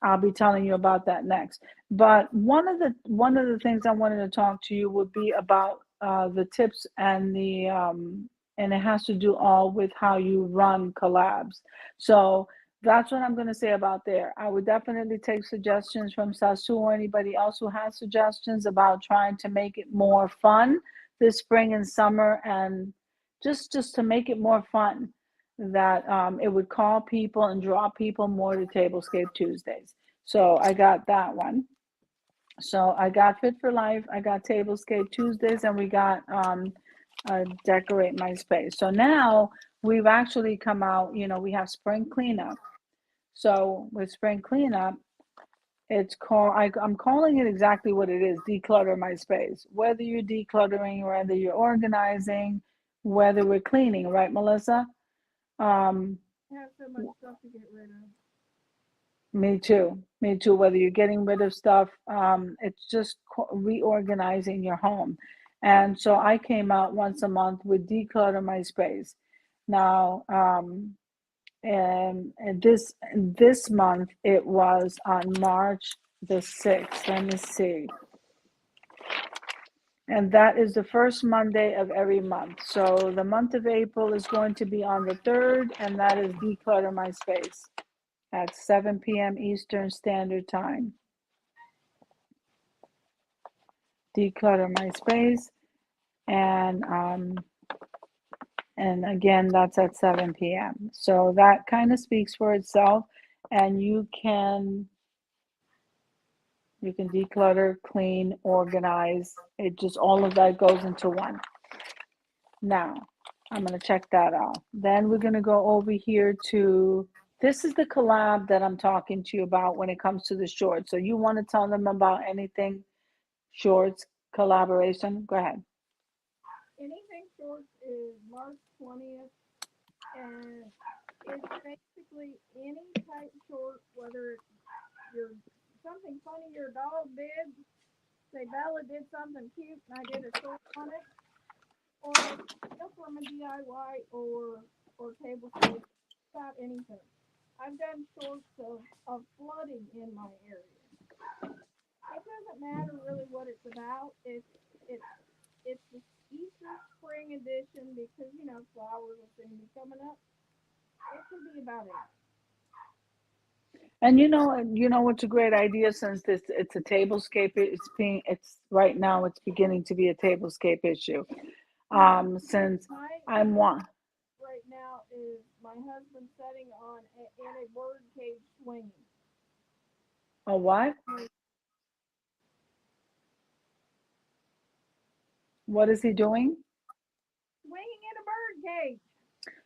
I'll be telling you about that next. But one of the things I wanted to talk to you would be about the tips and it has to do all with how you run collabs. So that's what I'm going to say about there. I would definitely take suggestions from Sasu or anybody else who has suggestions about trying to make it more fun this spring and summer, and just to make it more fun. That it would call people and draw people more to Tablescape Tuesdays. So I got that one. So I got Fit for Life, I got Tablescape Tuesdays, and we got Decorate My Space. So now we've actually come out. We have spring cleanup. So with spring cleanup, I'm calling it exactly what it is, declutter my space. Whether you're decluttering, whether you're organizing, whether we're cleaning, right, Melissa? Um, I have so much stuff to get rid of. Me too. Me too. Whether you're getting rid of stuff, it's just reorganizing your home. And so I came out once a month with declutter my space. Now, and this month it was on March the 6th. Let me see. And that is the first Monday of every month. So the month of April is going to be on the 3rd, and that is declutter my space at 7 p.m. Eastern Standard Time. Declutter my space, and again, that's at 7 p.m. So that kind of speaks for itself, and you can declutter, clean, organize. It just all of that goes into one. Now, I'm going to check that out. Then we're going to go over here to this is the collab that I'm talking to you about when it comes to the shorts. So you want to tell them about anything shorts collaboration? Go ahead. Anything shorts is March 20th, and it's basically any type short, whether it's your something funny your dog did. Say Bella did something cute and I did a short on it, or from a DIY or table scape, about anything. I've done shorts of flooding in my area. It doesn't matter really what it's about. It's it's the Easter spring edition because flowers are soon be coming up. It could be about it. And what's a great idea, since this it's a tablescape. It's right now it's beginning to be a tablescape issue. My Since my I'm one. right now is my husband sitting on in a bird cage swinging. A what? What is he doing? Swinging in a bird cage.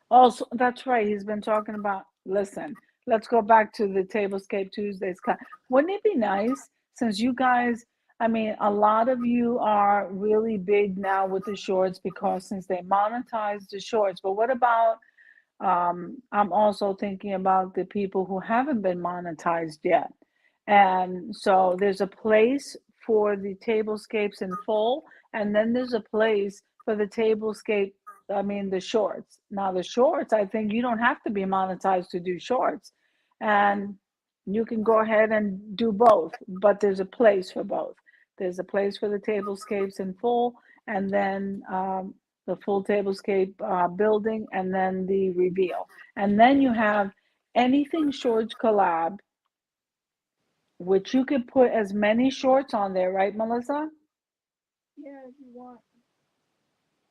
Also, that's right. He's been talking about. Listen, let's go back to the Tablescape Tuesdays. Wouldn't it be nice, since you guys, I mean, a lot of you are really big now with the shorts because since they monetize the shorts. But what about I'm also thinking about the people who haven't been monetized yet. And so there's a place for the tablescapes in full, and then there's a place for the tablescape, I mean, the shorts. Now, the shorts, I think you don't have to be monetized to do shorts. And you can go ahead and do both, but there's a place for both. There's a place for the tablescapes in full, and then the full tablescape building, and then the reveal. And then you have anything shorts collab. which you could put as many shorts on there, right, Melissa? Yeah, if you want.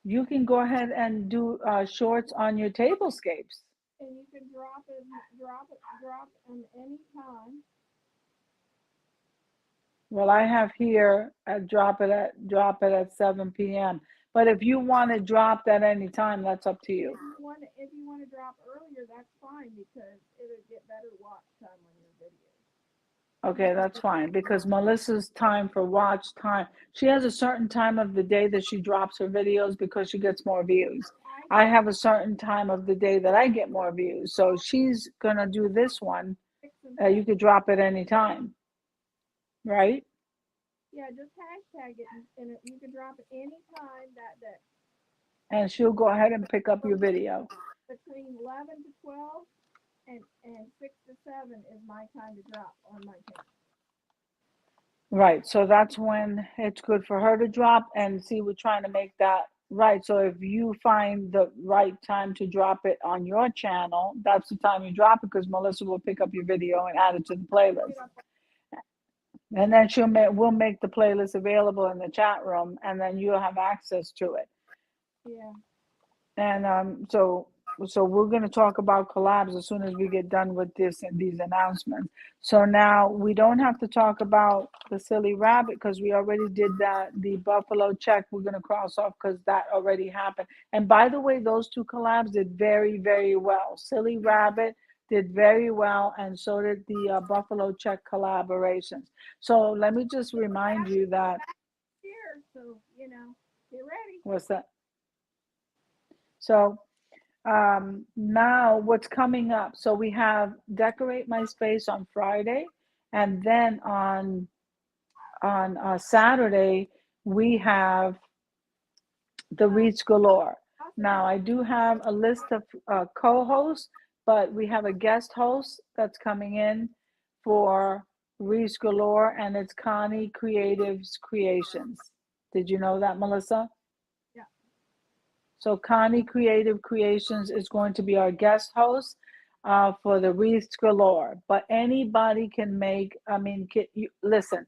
You can go ahead and do shorts on your tablescapes. And you can drop them any time. Well, I have here drop it at 7 p.m. But if you want to drop that any time, that's up to you. If you want to drop earlier, that's fine because it'll get better watch time on your videos. Okay, that's fine because Melissa's time for watch time, she has a certain time of the day that she drops her videos because she gets more views. I I have a certain time of the day that I get more views. So she's gonna do this one. fix and You could drop it anytime, right? Yeah, just hashtag it and you can drop it any time that day. And she'll go ahead and pick up your video. Between 11 to 12 and 6 to 7 is my time to drop on my channel. Right. So that's when it's good for her to drop and see, we're trying to make that right. So if you find the right time to drop it on your channel, that's the time you drop it because Melissa will pick up your video and add it to the playlist. And then we'll make the playlist available in the chat room and then you'll have access to it. Yeah. And so we're going to talk about collabs as soon as we get done with this and these announcements. So now we don't have to talk about the silly rabbit because we already did that. The buffalo check we're going to cross off because that already happened. And by the way, those two collabs did very, very well. Silly rabbit did very well, and so did the buffalo check collaborations. So let me just remind you that. Here, so get ready. What's that? So now what's coming up? So we have Decorate My Space on Friday, and then on Saturday we have the Reach Galore. Now I do have a list of co-hosts, but we have a guest host that's coming in for Reach Galore, and it's Connie Creatives Creations. Did you know that, Melissa? Yeah. So Connie Creative Creations is going to be our guest host for the Wreaths Galore. But anybody can make, listen,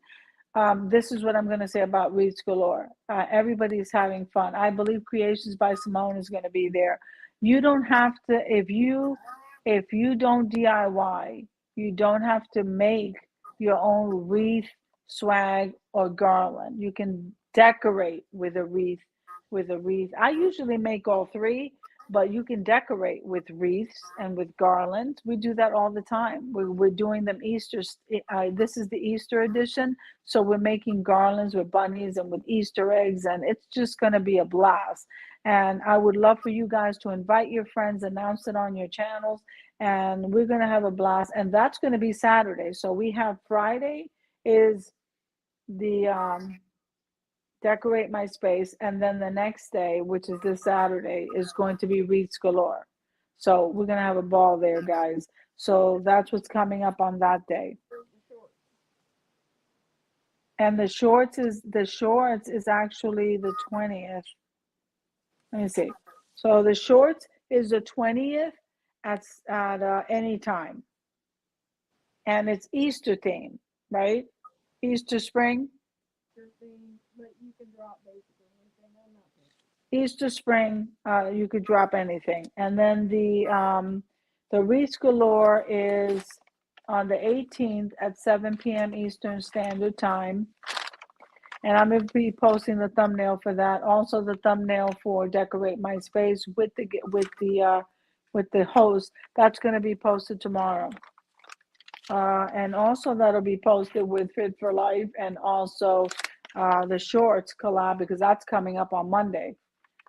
this is what I'm going to say about Wreaths Galore. Everybody's having fun. I believe Creations by Simone is going to be there. You don't have to, if you don't DIY, you don't have to make your own wreath, swag, or garland. You can decorate with a wreath. I usually make all three, but you can decorate with wreaths and with garlands. We do that all the time. We're doing them Easter. This is the Easter edition, so we're making garlands with bunnies and with Easter eggs, and it's just going to be a blast. And I would love for you guys to invite your friends, announce it on your channels, and we're going to have a blast. And that's going to be Saturday. So we have Friday is the Decorate My Space, and then the next day, which is this Saturday, is going to be Wreaths Galore. So we're gonna have a ball there, guys. So that's what's coming up on that day. And the shorts is actually the 20th. Let me see. So the shorts is the 20th at any time, and it's Easter theme, right? Easter spring. But you can drop basically anything on that. Easter spring, you could drop anything. And then the Wreaths Galore is on the 18th at 7 p.m. Eastern Standard Time. And I'm going to be posting the thumbnail for that. Also, the thumbnail for Decorate My Space with the host. That's going to be posted tomorrow. And also that'll be posted with Fit for Life and also the shorts collab because that's coming up on Monday.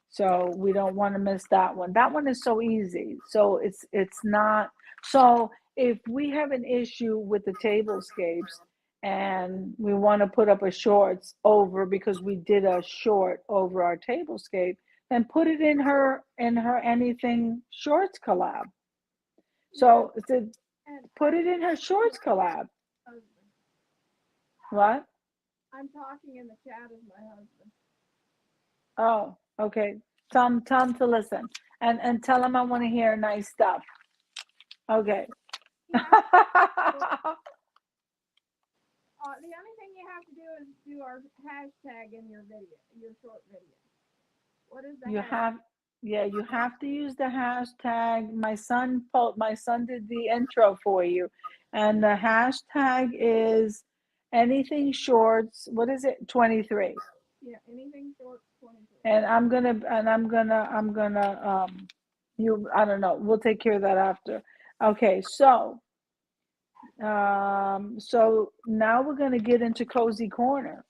So we don't want to miss that one. That one is so easy. So it's not. So if we have an issue with the tablescapes and we want to put up a shorts over because we did a short over our tablescape, then put it in her anything shorts collab. So put it in her shorts collab. What? I'm talking in the chat as my husband. Oh, okay. Tell him to listen and tell him I want to hear nice stuff. Okay. The only thing you have to do is do our hashtag in your video, your short video. What is the You hashtag? have, yeah, you have to use the hashtag. My son did the intro for you, and the hashtag is anything shorts. What is it? 23. Yeah, anything short 23. And I'm gonna you I don't know. We'll take care of that after. Okay, so now we're gonna get into Cozy Corner.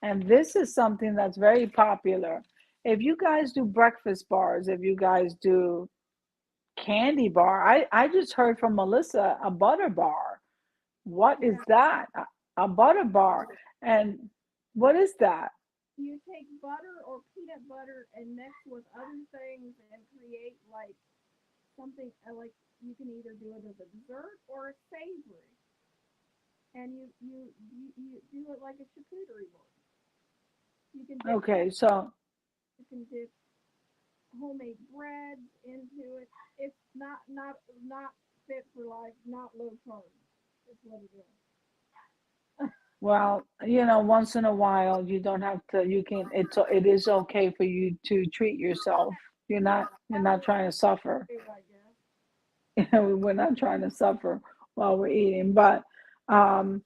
And this is something that's very popular. If you guys do breakfast bars, if you guys do candy bar, I just heard from Melissa a butter bar. What is Yeah. that? A butter bar. And what is that? You take butter or peanut butter and mix with other things and create like something like you can either do it as a dessert or a savory. And you do it like a charcuterie board. You can dip Okay, so you can dip homemade breads into it. It's not fit for life, not low carb. That's what it is. well, once in a while you don't have to you can it is okay for you to treat yourself. You're Yeah, not trying to suffer. I guess. We're not trying to suffer while we're eating, um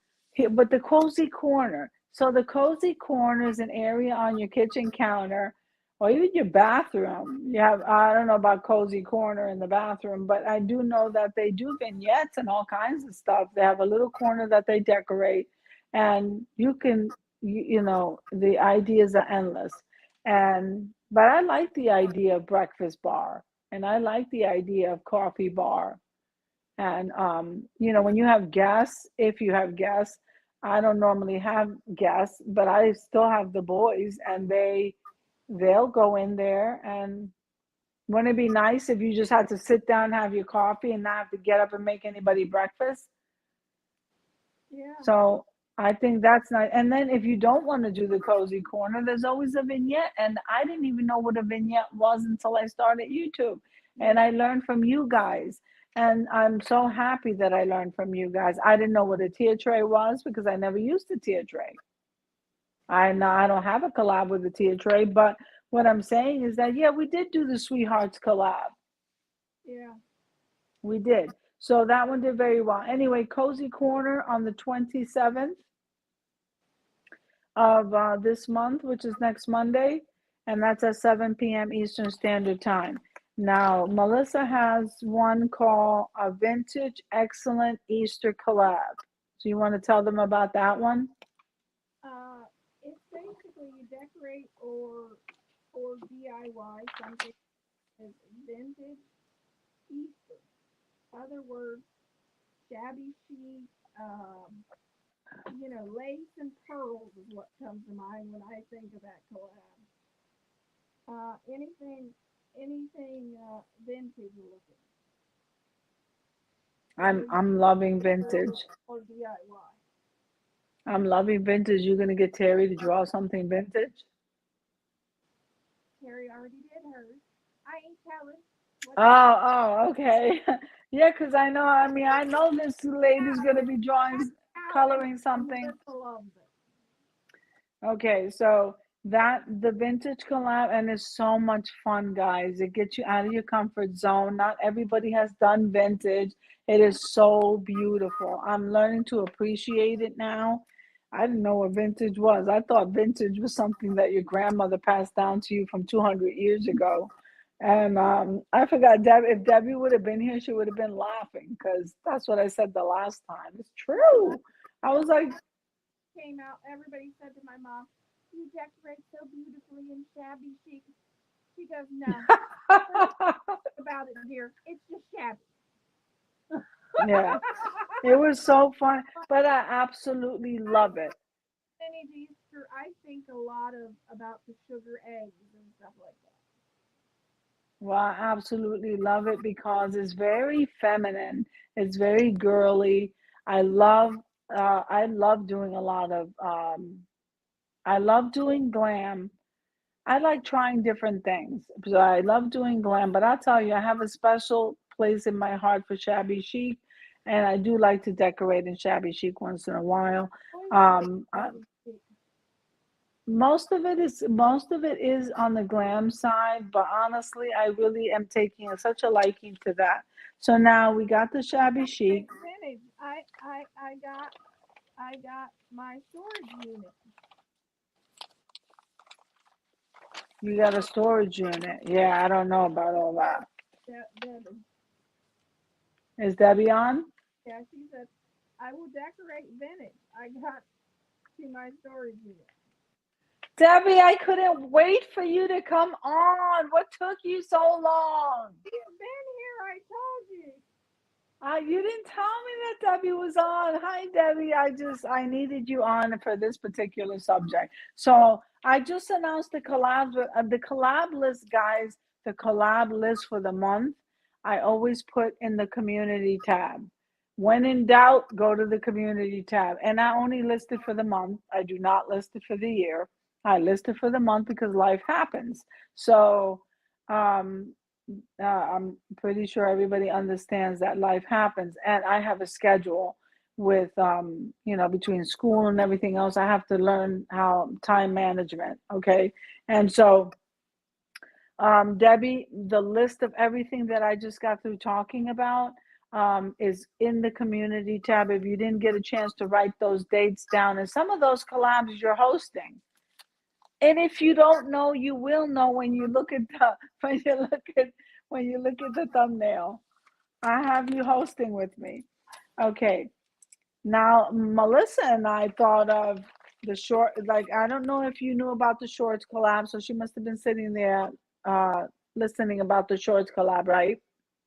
but the cozy corner. So the cozy corner is an area on your kitchen counter or even your bathroom. You have, I don't know about cozy corner in the bathroom, but I do know that they do vignettes and all kinds of stuff. They have a little corner that they decorate, and the ideas are endless. And but I like the idea of breakfast bar, and I like the idea of coffee bar. And when you have guests, if you have guests, I don't normally have guests, but I still have the boys, and they'll go in there. And wouldn't it be nice if you just had to sit down, have your coffee, and not have to get up and make anybody breakfast? Yeah. So I think that's nice. And then if you don't want to do the cozy corner, there's always a vignette. And I didn't even know what a vignette was until I started YouTube. And Yeah. I learned from you guys. And I'm so happy that I learned from you guys. I didn't know what a tier tray was because I never used a tier tray. I know I don't have a collab with a tier tray, but what I'm saying is that, yeah, we did do the Sweethearts collab. Yeah. We did. So that one did very well. Anyway, Cozy Corner on the 27th of this month, which is next Monday, and that's at 7 p.m. Eastern Standard Time. Now, Melissa has one called a Vintage Excellent Easter Collab. So you want to tell them about that one? It's basically you decorate or DIY something as vintage Easter. Other words, shabby chic, lace and pearls is what comes to mind when I think of that collab. Anything vintage looking I'm or I'm loving vintage. or DIY. I'm loving vintage. You're gonna get Terry to draw something vintage? Terry already did hers. I ain't telling. What you Oh, okay. Yeah, because I know this lady's got? gonna be drawing, coloring something. Melissa loves it. Okay, so that the vintage collab, and it's so much fun, guys. It gets you out of your comfort zone. Not everybody has done vintage. It is so beautiful. I'm learning to appreciate it now. I didn't know what vintage was. I thought vintage was something that your grandmother passed down to you from 200 years ago. And I forgot if Debbie would have been here, she would have been laughing because that's what I said the last time. It's true. I was like, Came out, everybody said to my mom, "You decorate so beautifully and shabby chic." She goes, "No, we're not about it, dear. It's just shabby." yeah. It was so fun, but I absolutely I love it. vintage Easter. I think a lot of about the sugar eggs and stuff like that. Well, I absolutely love it because it's very feminine. It's very girly. I love I love doing a lot of I love doing glam. I like trying different things. So I love doing glam, but I'll tell you, I have a special place in my heart for shabby chic, and I do like to decorate in shabby chic once in a while. Oh Um, uh, Debbie speak. most of it is on the glam side, but honestly, I really am taking such a liking to that. So now we got the shabby chic. Great vintage. I got my storage unit. You got a storage unit. Yeah, I don't know about all Debbie, that. Debbie. Is Debbie on? Yeah, she said, I will decorate vintage. I got to my storage unit. Debbie, I couldn't wait for you to come on. What took you so long? You've been here, I told you. You didn't tell me that Debbie was on. Hi, Debbie. I needed you on for this particular subject. So I just announced the collab list, guys. The collab list for the month. I always put in the community tab. When in doubt, go to the community tab. And I only list it for the month. I do not list it for the year. I list it for the month because life happens. So, um, I'm pretty sure everybody understands that life happens, and I have a schedule with between school and everything else. I have to learn how time management. Okay, and so Debbie, the list of everything that I just got through talking about is in the community tab. If you didn't get a chance to write those dates down, and some of those collabs you're hosting. And if you don't know, you will know when you look at the when you look at the thumbnail. I have you hosting with me. Okay. Now Melissa and I thought of the short, like I don't know if you knew about the shorts collab, so she must have been sitting there listening about the shorts collab, right?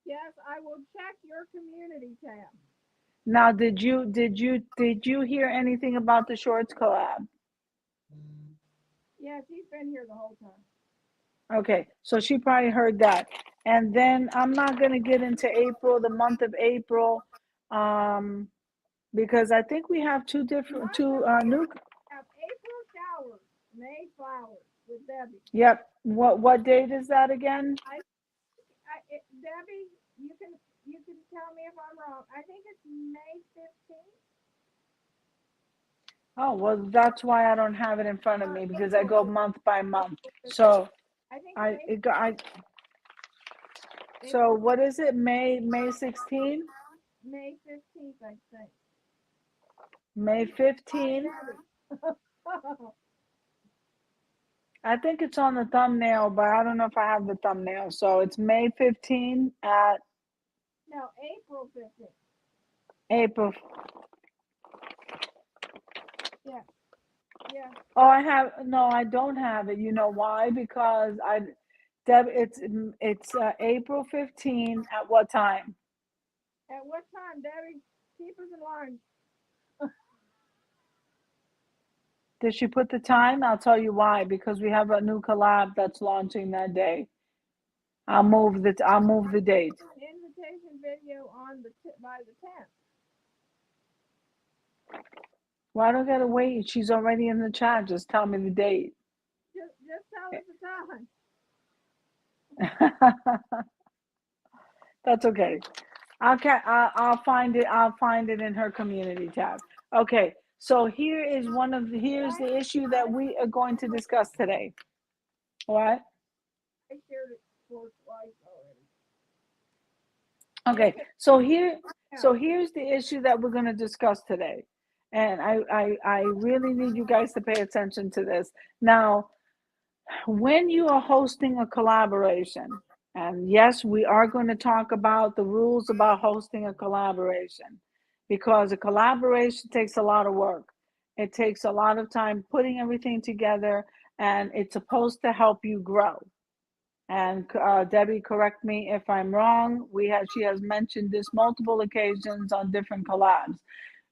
Yes, I will check your community tab. Now did you hear anything about the shorts collab? Yes, he's been here the whole time. Okay, so she probably heard that. And then I'm not going to get into April, the month of April, um, because I think we have Month two of new. April, have April showers, May flowers with Debbie. Yep. What date is that again? Debbie, you can tell me if I'm wrong. I think it's May 15th. Oh, well, that's why I don't have it in front of me because I April go 15th. month by month. April 15th. So I think I May it got I. So April what is it? May 16? May 15th, I think. May Hi, 15? Debbie. I think it's on the thumbnail, but I don't know if I have the thumbnail. So it's May 15 at No, April 15th. April. Yeah, yeah. Oh, I have no, I don't have it. You know why? Because Deb, it's April 15 at what time? At what time, Debbie? Keep us in line. Did she put the time? I'll tell you why. Because we have a new collab that's launching that day. I'll move the date. Invitation video on by the 10th. Why do I gotta wait? She's already in the chat. Just tell me the date. Just tell us the time. That's okay. I'll find it. I'll find it in her community tab. Okay. So here's the issue that we are going to discuss today. What? I shared it for twice already. Okay. Okay, So now. here's the issue that we're going to discuss today, and I really need you guys to pay attention to this. Now, when you are hosting a collaboration, and yes, we are going to talk about the rules about hosting a collaboration, because a collaboration takes a lot of work. It takes a lot of time putting everything together, and it's supposed to help you grow. And Debbie, correct me if I'm wrong. She has mentioned this multiple occasions on different collabs.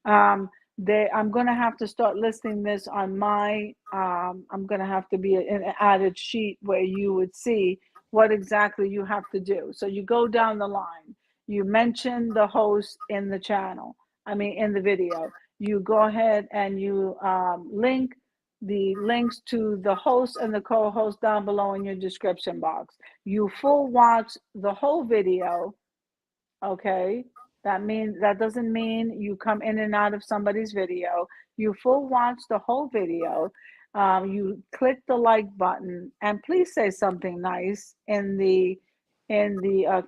I'm going to have to start listing this on I'm going to have to be an added sheet where you would see what exactly you have to do. So you go down the line, you mention the host in the channel, I mean, in the video. You go ahead and you link the links to the host and the co-host down below in your description box. You full watch the whole video, okay? That doesn't mean you come in and out of somebody's video. You full watch the whole video. You click the like button, and please say something nice in the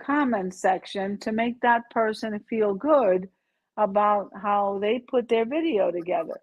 comment section to make that person feel good about how they put their video together.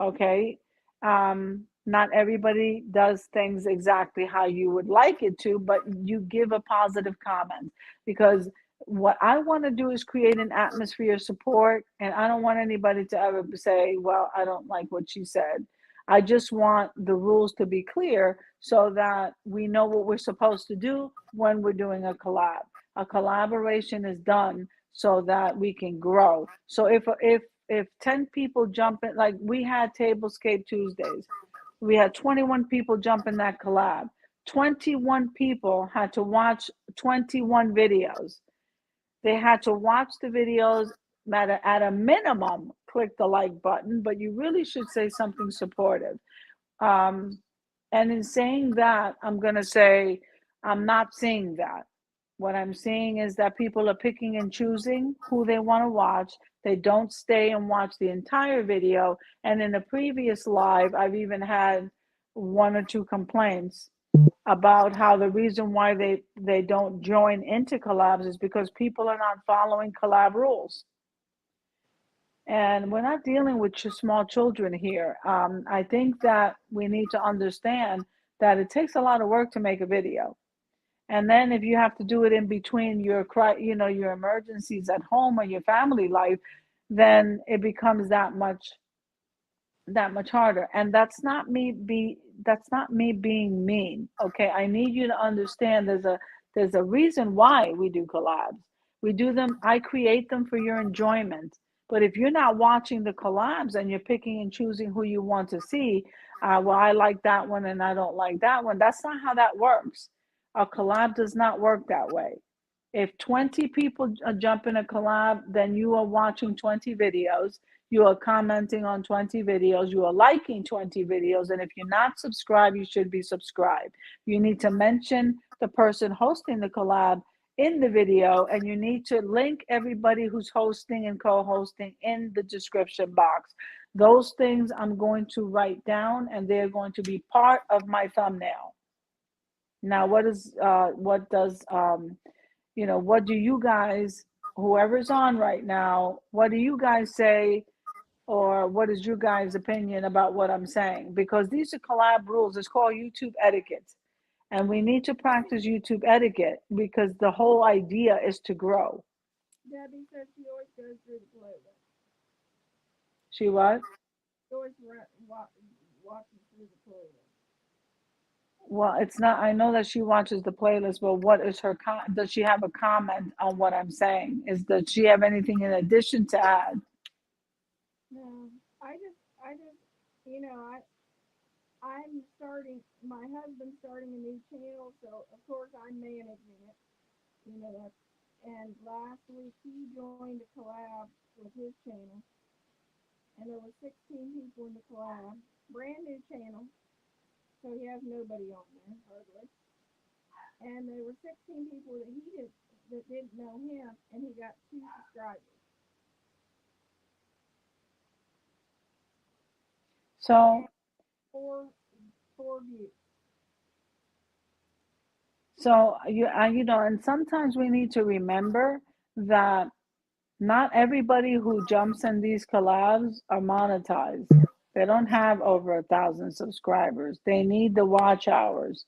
Okay. Not everybody does things exactly how you would like it to, but you give a positive comment, because what I want to do is create an atmosphere of support, and I don't want anybody to ever say, well, I don't like what she said. I just want the rules to be clear so that we know what we're supposed to do when we're doing a collab. A collaboration is done so that we can grow. So if 10 people jump in, like we had Tablescape Tuesdays, we had 21 people jump in that collab. 21 people had to watch 21 videos. They had to watch the videos, at a minimum, click the like button, but you really should say something supportive. Um, and in saying that, I'm going to say, I'm not seeing that. What I'm seeing is that people are picking and choosing who they want to watch. They don't stay and watch the entire video. And in a previous live, I've even had one or two complaints about how the reason why they don't join into collabs is because people are not following collab rules. And we're not dealing with small children here. I think that we need to understand that it takes a lot of work to make a video. And then if you have to do it in between your emergencies at home or your family life, then it becomes that much harder. And that's not me being mean. Okay, I need you to understand there's a reason why we do collabs. We do them, I create them for your enjoyment. But if you're not watching the collabs and you're picking and choosing who you want to see, well, I like that one and I don't like that one. That's not how that works. A collab does not work that way. If 20 people jump in a collab, then you are watching 20 videos. You are commenting on 20 videos. You are liking 20 videos. And if you're not subscribed, you should be subscribed. You need to mention the person hosting the collab in the video, and you need to link everybody who's hosting and co-hosting in the description box. Those things I'm going to write down, and they're going to be part of my thumbnail. Now, what do you guys, whoever's on right now, what do you guys say, or what is your guys' opinion about what I'm saying? Because these are collab rules. It's called YouTube etiquette. And we need to practice YouTube etiquette because the whole idea is to grow. Debbie said she always goes through the playlist. She what? She always watches through the playlist. Well, it's not, I know that she watches the playlist, but what is does she have a comment on what I'm saying? Does she have anything in addition to add? No, I just, you know, I'm starting. My husband's starting a new channel, so of course I'm managing it. You know that. And last week he joined a collab with his channel, and there were 16 people in the collab. Brand new channel, so he has nobody on there hardly. And there were 16 people that didn't know him, and he got 2 subscribers. So, And four four views. and sometimes we need to remember that not everybody who jumps in these collabs are monetized. They don't have over 1,000 subscribers. They need the watch hours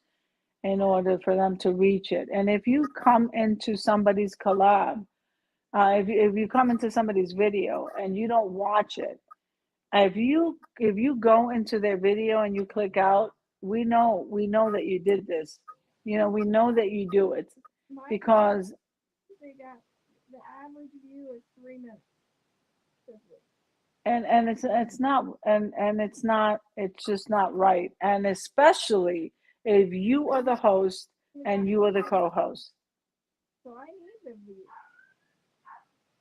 in order for them to reach it. And if you come into somebody's collab, if you come into somebody's video and you don't watch it, if you go into their video and you click out, we know that you did this. We know that you do it My collab, because they got the average view is 3 minutes this week. and it's just not right, and especially if you are the host We got and you are the co-host. so I need the views.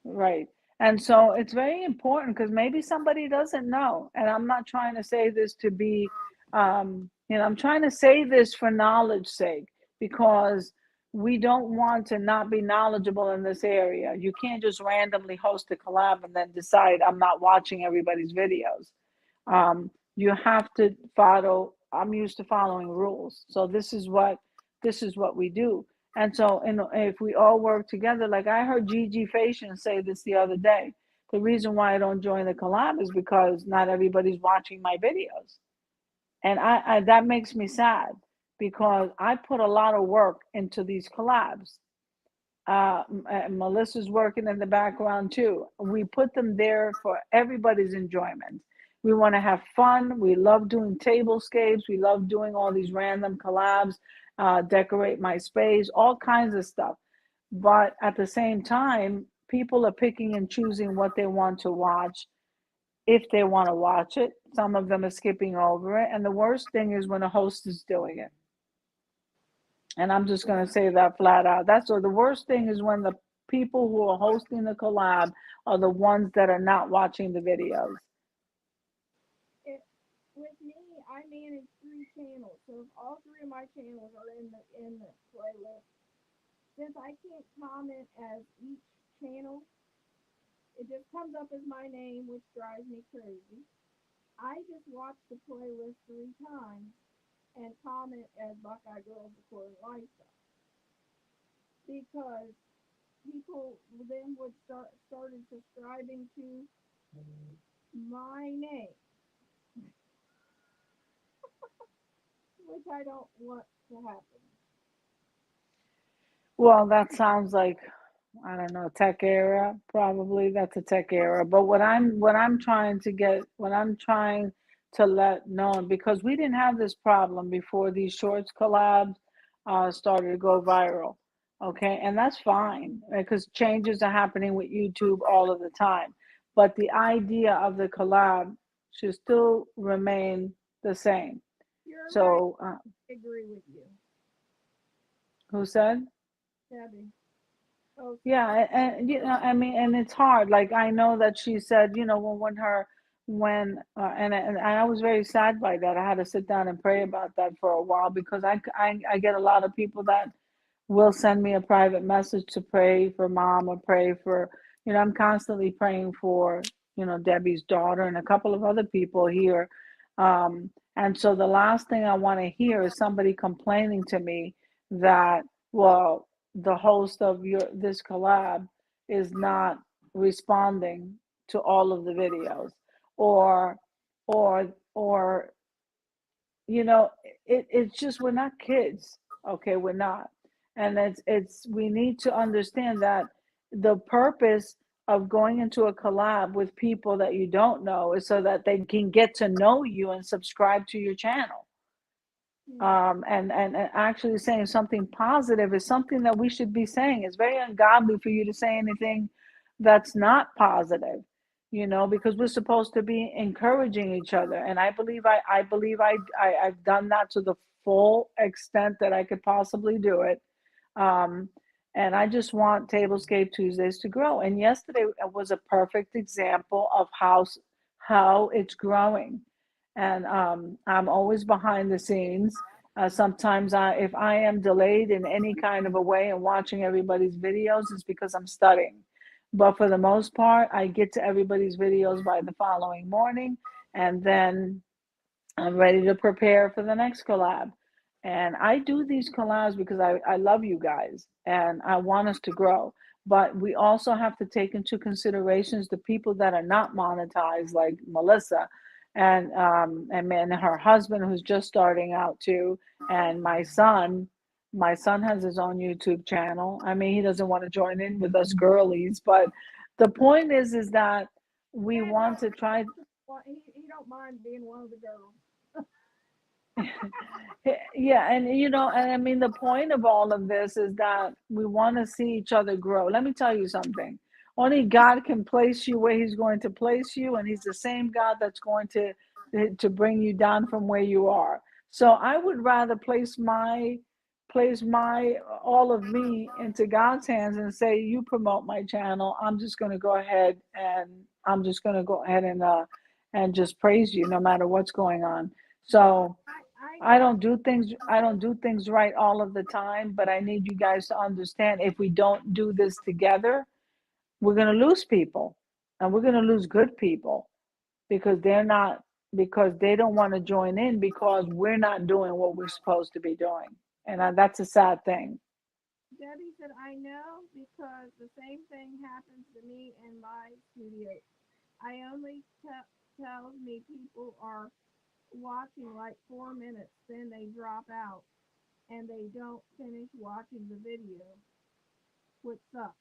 Right. And so it's very important because maybe somebody doesn't know. And I'm not trying to say this to be, I'm trying to say this for knowledge sake because we don't want to not be knowledgeable in this area. You can't just randomly host a collab and then decide I'm not watching everybody's videos. You have to follow. I'm used to following rules, so this is what we do. And so, if we all work together, like I heard Gigi Fashion say this the other day, the reason why I don't join the collab is because not everybody's watching my videos, and I that makes me sad because I put a lot of work into these collabs. And Melissa's working in the background too. We put them there for everybody's enjoyment. We want to have fun. We love doing tablescapes. We love doing all these random collabs, decorate my space, all kinds of stuff. But at the same time, people are picking and choosing what they want to watch if they want to watch it. Some of them are skipping over it. And the worst thing is when a host is doing it. And I'm just going to say that flat out. That's or the worst thing is when the people who are hosting the collab are the ones that are not watching the videos. It, with me, I manage 3 channels, so if all 3 of my channels are in the playlist, since I can't comment as each channel, it just comes up as my name, which drives me crazy. I just watch the playlist 3 times and comment as Buckeye Girls Recording Lifestyle because people then would started subscribing to my name, which I don't want to happen. Well, that sounds like I don't know, tech era, probably that's a tech era. But what I'm trying to get, what I'm trying to let known, because we didn't have this problem before these shorts collabs started to go viral. Okay, and that's fine because changes are happening with YouTube all of the time. But the idea of the collab should still remain the same. You're right. So, I agree with you, who said? Debbie. Oh, Yeah, and I mean, and it's hard. Like I know that she said, and I was very sad by that. I had to sit down and pray about that for a while because I get a lot of people that will send me a private message to pray for mom or pray for, I'm constantly praying for, Debbie's daughter and a couple of other people here. And so the last thing I want to hear is somebody complaining to me that, well, the host of this collab is not responding to all of the videos or or it's just we're not kids. Okay, we're not. And it's we need to understand that the purpose of going into a collab with people that you don't know is so that they can get to know you and subscribe to your channel. yeah. And actually saying something positive is something that we should be saying. It's very ungodly for you to say anything that's not positive, because we're supposed to be encouraging each other. And I've done that to the full extent that I could possibly do it. Um, and I just want Tablescape Tuesdays to grow. And yesterday was a perfect example of how it's growing. And I'm always behind the scenes. Sometimes if I am delayed in any kind of a way and watching everybody's videos, it's because I'm studying. But for the most part, I get to everybody's videos by the following morning, and then I'm ready to prepare for the next collab. And I do these collabs because I love you guys and I want us to grow. But we also have to take into considerations the people that are not monetized, like Melissa and her husband who's just starting out too, and my son. My son has his own YouTube channel. I mean, he doesn't want to join in with us girlies, but the point is that we And want to try. well, he don't mind being one of the girls. Yeah, and I mean, the point of all of this is that we want to see each other grow. Let me tell you something. Only God can place you where He's going to place you, and He's the same God that's going to bring you down from where you are. So I would rather place my all of me into God's hands and say, "You promote my channel. I'm just going to go ahead and I'm just going to go ahead and just praise you no matter what's going on." So. I I don't do things right all of the time, but I need you guys to understand if we don't do this together, we're going to lose people, and we're going to lose good people because they're not, because they don't want to join in because we're not doing what we're supposed to be doing. And that's a sad thing. Debbie said, I know because the same thing happens to me in my studio. I only tells me people are watching like 4 minutes, then they drop out and they don't finish watching the video, which sucks.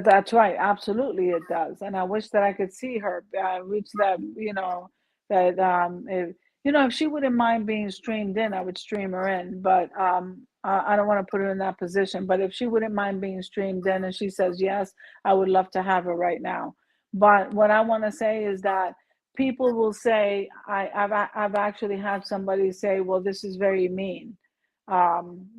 That's right. Absolutely, it does. And I wish that I could see her reach that, that if if she wouldn't mind being streamed in, I would stream her in. But I don't want to put her in that position. But if she wouldn't mind being streamed in, and she says yes, I would love to have her right now. But what I want to say is that people will say, I've actually had somebody say, well, this is very mean.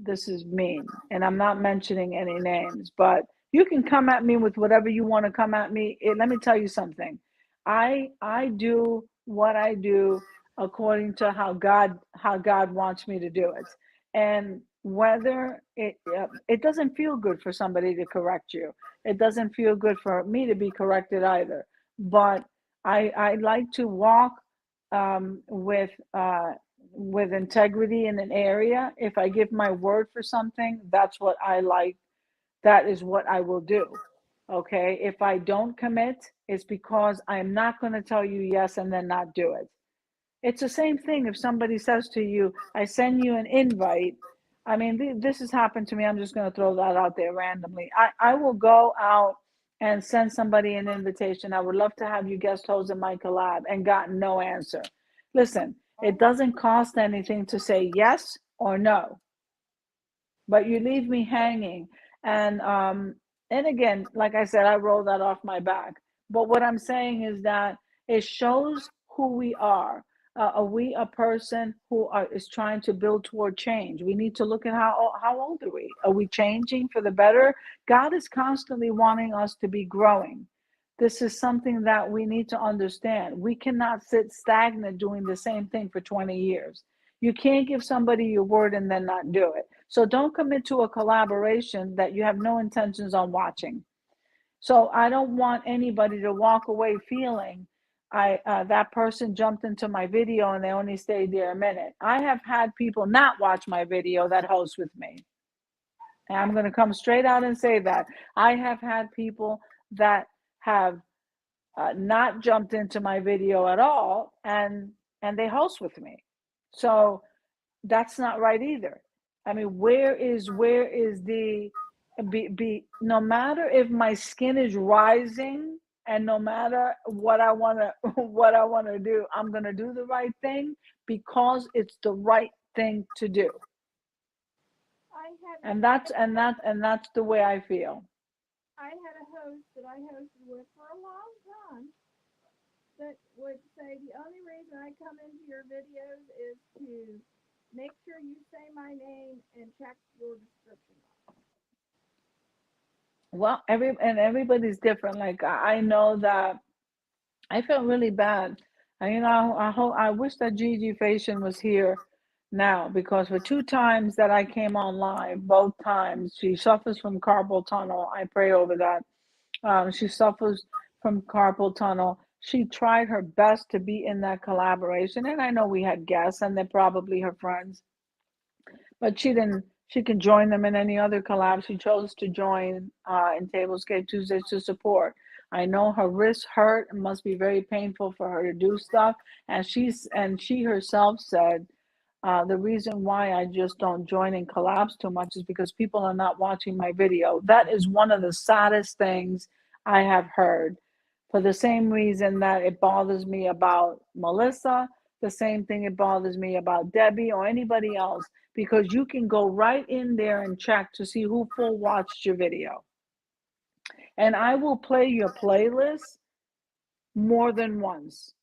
This is mean, and I'm not mentioning any names, but you can come at me with whatever you want to come at me. Let me tell you something. I do what I do according to how God wants me to do it. And whether it doesn't feel good for somebody to correct you. It doesn't feel good for me to be corrected either. But I like to walk um, with uh, with integrity in an area. If I give my word for something, that's what I like, that is what I will do. Okay. If I don't commit, it's because I'm not going to tell you yes and then not do it. It's the same thing if somebody says to you, I send you an invite. I mean, this has happened to me. I'm just going to throw that out there randomly. I will go out and send somebody an invitation. I would love to have you guest host in my collab, and got no answer. Listen, it Oh, doesn't cost anything to say yes or no, but you leave me hanging. And again, like I said, I roll that off my back. But what I'm saying is that it shows who we are. Are we a person who is trying to build toward change? We need to look at how old are we? Are we changing for the better? God is constantly wanting us to be growing. This is something that we need to understand. We cannot sit stagnant doing the same thing for 20 years. You can't give somebody your word and then not do it. So don't commit to a collaboration that you have no intentions on watching. So I don't want anybody to walk away feeling that person jumped into my video and they only stayed there a minute. I have had people not watch my video that host with me. And I'm going to come straight out and say that. I have had people that have not jumped into my video at all, and they host with me. So that's not right either. I mean, where is the no matter if my skin is rising, and no matter what I want to what I want to do, I'm going to do the right thing because it's the right thing to do. I had And that's the way I feel. I had a host that I hosted with for a long time that would say the only reason I come into your videos is to make sure you say my name and check your description. Well, everybody's different. Like I know that I felt really bad. And I hope, I wish that Gigi Fashion was here now, because for two times that I came on live, both times she suffers from carpal tunnel. I pray over that. She suffers from carpal tunnel. She tried her best to be in that collaboration, and I know we had guests, and they're probably her friends, but she didn't. She can join them in any other collab. She chose to join in Tablescape Tuesdays to support. I know her wrist hurt. It must be very painful for her to do stuff. And she herself said, the reason why I just don't join in collabs too much is because people are not watching my video. That is one of the saddest things I have heard. For the same reason that it bothers me about Melissa, the same thing it bothers me about Debbie or anybody else, because you can go right in there and check to see who full watched your video. And I will play your playlist more than once.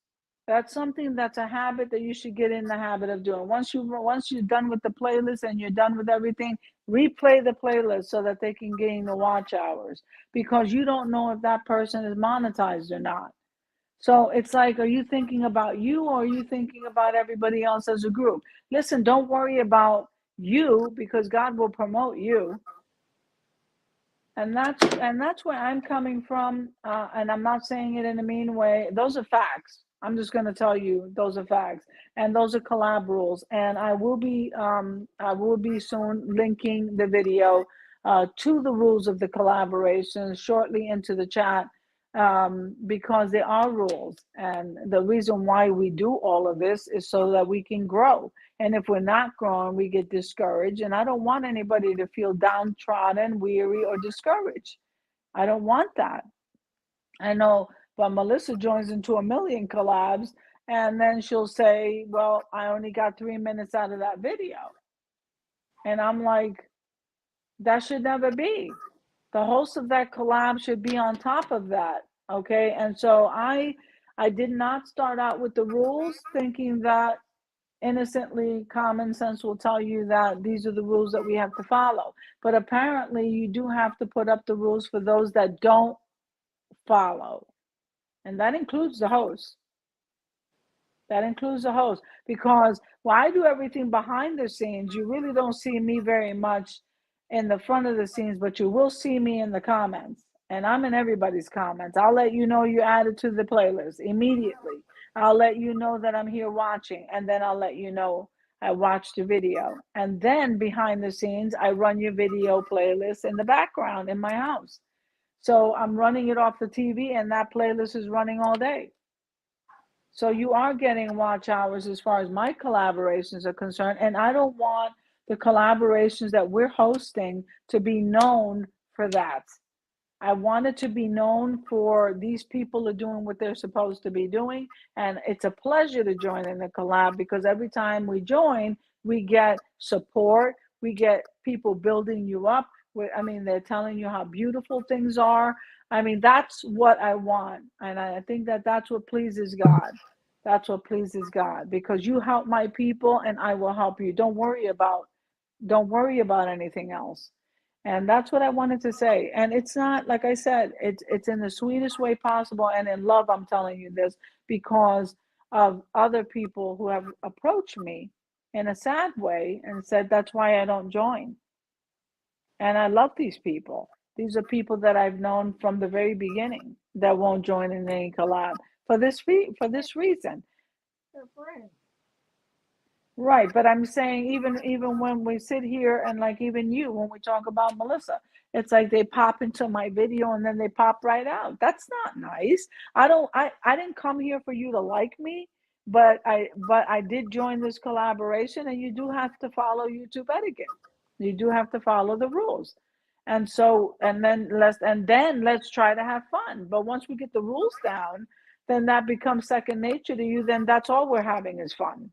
That's something that's a habit that you should get in the habit of doing. Once you're done with the playlist and you're done with everything, replay the playlist so that they can gain the watch hours, because you don't know if that person is monetized or not. So it's like, are you thinking about you or are you thinking about everybody else as a group? Listen, don't worry about you because God will promote you. And that's where I'm coming from, and I'm not saying it in a mean way. Those are facts. I'm just going to tell you those are facts, and those are collab rules. And I will be soon linking the video to the rules of the collaboration shortly into the chat, because there are rules, and the reason why we do all of this is so that we can grow. And if we're not growing, we get discouraged. And I don't want anybody to feel downtrodden, weary, or discouraged. I don't want that. I know, but Melissa joins into a million collabs, and then she'll say, well, I only got 3 minutes out of that video. And I'm like, that should never be. The host of that collab should be on top of that. Okay. And so I did not start out with the rules thinking that innocently common sense will tell you that these are the rules that we have to follow. But apparently, you do have to put up the rules for those that don't follow. And that includes the host. That includes the host. Because while I do everything behind the scenes, you really don't see me very much in the front of the scenes, but you will see me in the comments. And I'm in everybody's comments. I'll let you know you added to the playlist immediately. I'll let you know that I'm here watching, and then I'll let you know I watched the video. And then behind the scenes, I run your video playlist in the background in my house. So I'm running it off the TV, and that playlist is running all day. So you are getting watch hours as far as my collaborations are concerned. And I don't want the collaborations that we're hosting to be known for that. I want it to be known for these people are doing what they're supposed to be doing. And it's a pleasure to join in the collab because every time we join, we get support, we get people building you up. I mean, they're telling you how beautiful things are. I mean, that's what I want. And I think that that's what pleases God. That's what pleases God because you help my people and I will help you. Don't worry about anything else. And that's what I wanted to say. And it's not, like I said, it's in the sweetest way possible and in love. I'm telling you this because of other people who have approached me in a sad way and said that's why I don't join. And I love these people. These are people that I've known from the very beginning that won't join in any collab for this reason. They're friends. Right, but I'm saying even when we sit here and like even you when we talk about Melissa, it's like they pop into my video and then they pop right out. That's not nice. I didn't come here for you to like me, but I did join this collaboration and you do have to follow YouTube etiquette. You do have to follow the rules. And then let's try to have fun. But once we get the rules down, then that becomes second nature to you, then that's all we're having is fun,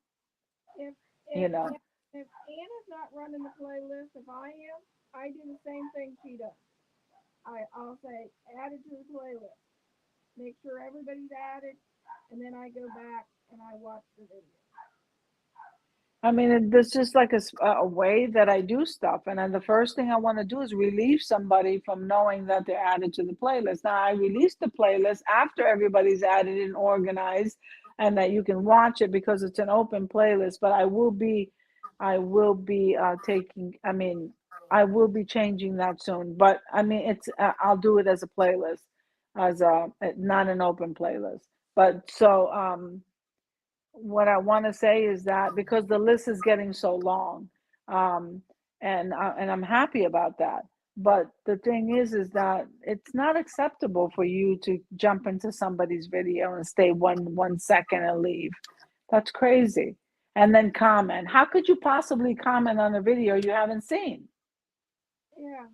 If if you know. if Anna's not running the playlist, if I am, I do the same thing she does. I'll say add it to the playlist. Make sure everybody's added, and then I go back and I watch the video. I mean, there's just like a way that I do stuff. And then the first thing I want to do is relieve somebody from knowing that they're added to the playlist. Now, I release the playlist after everybody's added and organized and that you can watch it because it's an open playlist. But I mean, I will be changing that soon. But I mean, I'll do it as a playlist, as not an open playlist. But so, what I want to say is that because the list is getting so long, um, and I'm happy about that. But the thing is that it's not acceptable for you to jump into somebody's video and stay one second and leave. That's crazy. And then comment. How could you possibly comment on a video you haven't seen? Yeah.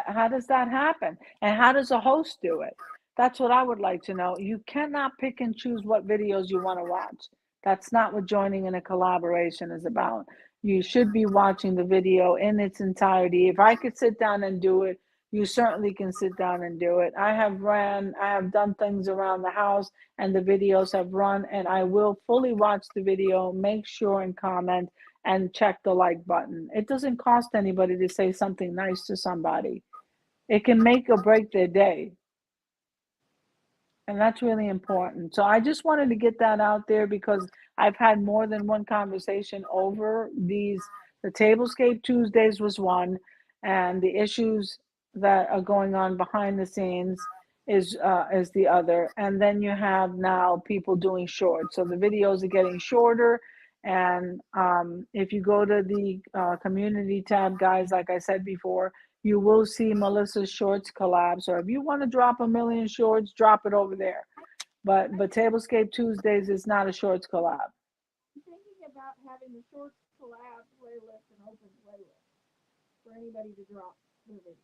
How does that happen? And how does a host do it? That's what I would like to know. You cannot pick and choose what videos you want to watch. That's not what joining in a collaboration is about. You should be watching the video in its entirety. If I could sit down and do it, you certainly can sit down and do it. I have done things around the house and the videos have run, and I will fully watch the video, make sure and comment and check the like button. It doesn't cost anybody to say something nice to somebody. It can make or break their day. And that's really important. So I just wanted to get that out there because I've had more than one conversation over these. The Tablescape Tuesdays was one, and the issues that are going on behind the scenes is the other. And then you have now people doing shorts. So the videos are getting shorter. And if you go to the community tab, guys, like I said before, you will see Melissa's shorts collapse. Or if you want to drop a million shorts, drop it over there. But Tablescape Tuesdays is not a shorts collab. I'm thinking about having the shorts collab playlist and open playlist for anybody to drop their videos.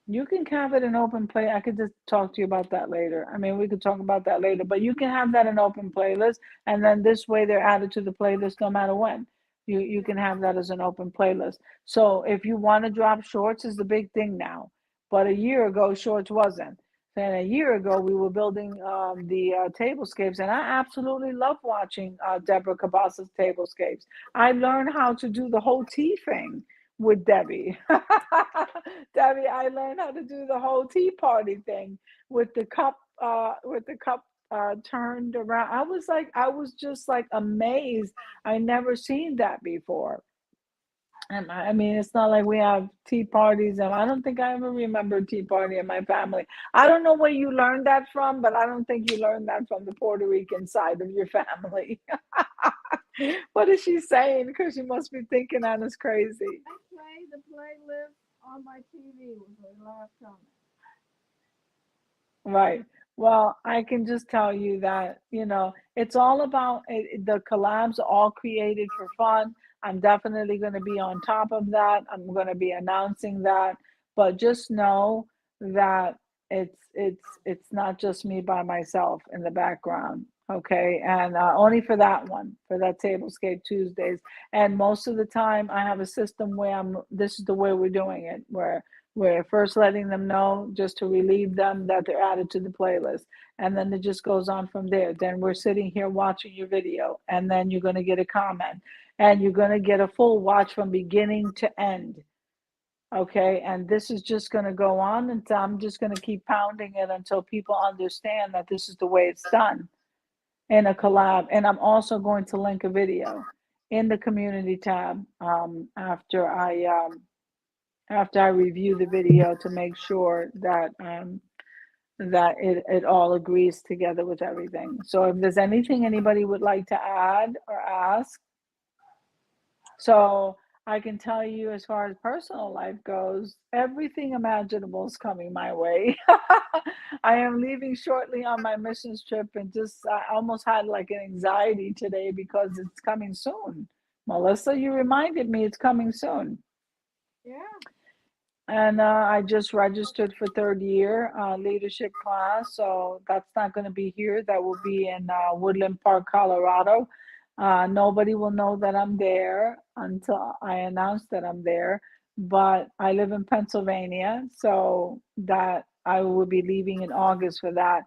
You can have it in open play. I could just talk to you about that later. I mean, we could talk about that later, but you can have that in open playlist, and then this way they're added to the playlist no matter when. You can have that as an open playlist. So if you want to drop shorts, is the big thing now. But a year ago, shorts wasn't. And a year ago, we were building the tablescapes, and I absolutely love watching Deborah Cabas's tablescapes. I learned how to do the whole tea thing with Debbie. Debbie, I learned how to do the whole tea party thing with the cup turned around. I was just like amazed. I never seen that before. And I mean, it's not like we have tea parties, and I don't think I ever remember a tea party in my family. I don't know where you learned that from, but I don't think you learned that from the Puerto Rican side of your family. What is she saying? Because she must be thinking Anna's crazy. I play the playlist on my TV was the last comment. Right. Well, I can just tell you that, it's all about the collabs are all created for fun. I'm definitely going to be on top of that. I'm going to be announcing that, but just know that it's not just me by myself in the background. Okay. And only for that one, for that Tablescape Tuesdays. And most of the time I have a system where this is the way we're doing it, where we're first letting them know just to relieve them that they're added to the playlist. And then it just goes on from there. Then we're sitting here watching your video, and then you're going to get a comment, and you're going to get a full watch from beginning to end. Okay. And this is just going to go on until I'm just going to keep pounding it until people understand that this is the way it's done in a collab. And I'm also going to link a video in the community tab after I review the video to make sure that it all agrees together with everything. So if there's anything anybody would like to add or ask, so I can tell you as far as personal life goes, everything imaginable is coming my way. I am leaving shortly on my missions trip, and just I almost had like an anxiety today because it's coming soon. Melissa, you reminded me it's coming soon. Yeah. And I just registered for third year leadership class, so that's not going to be here. That will be in Woodland Park, Colorado. Nobody will know that I'm there until I announce that I'm there. But I live in Pennsylvania, so that I will be leaving in August for that.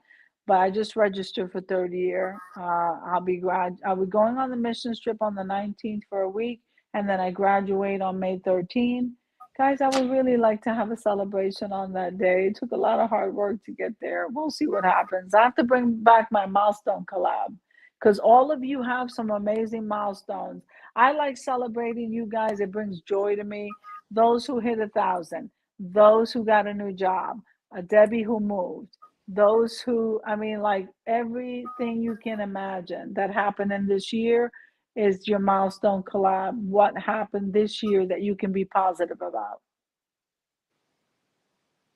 But I just registered for third year. I'll be going on the missions trip on the 19th for a week, and then I graduate on May 13th. Guys, I would really like to have a celebration on that day. It took a lot of hard work to get there. We'll see what happens. I have to bring back my milestone collab because all of you have some amazing milestones. I like celebrating you guys. It brings joy to me. Those who hit 1,000, those who got a new job, a Debbie who moved, those who, I mean, like everything you can imagine that happened in this year is your milestone collab. What happened this year that you can be positive about?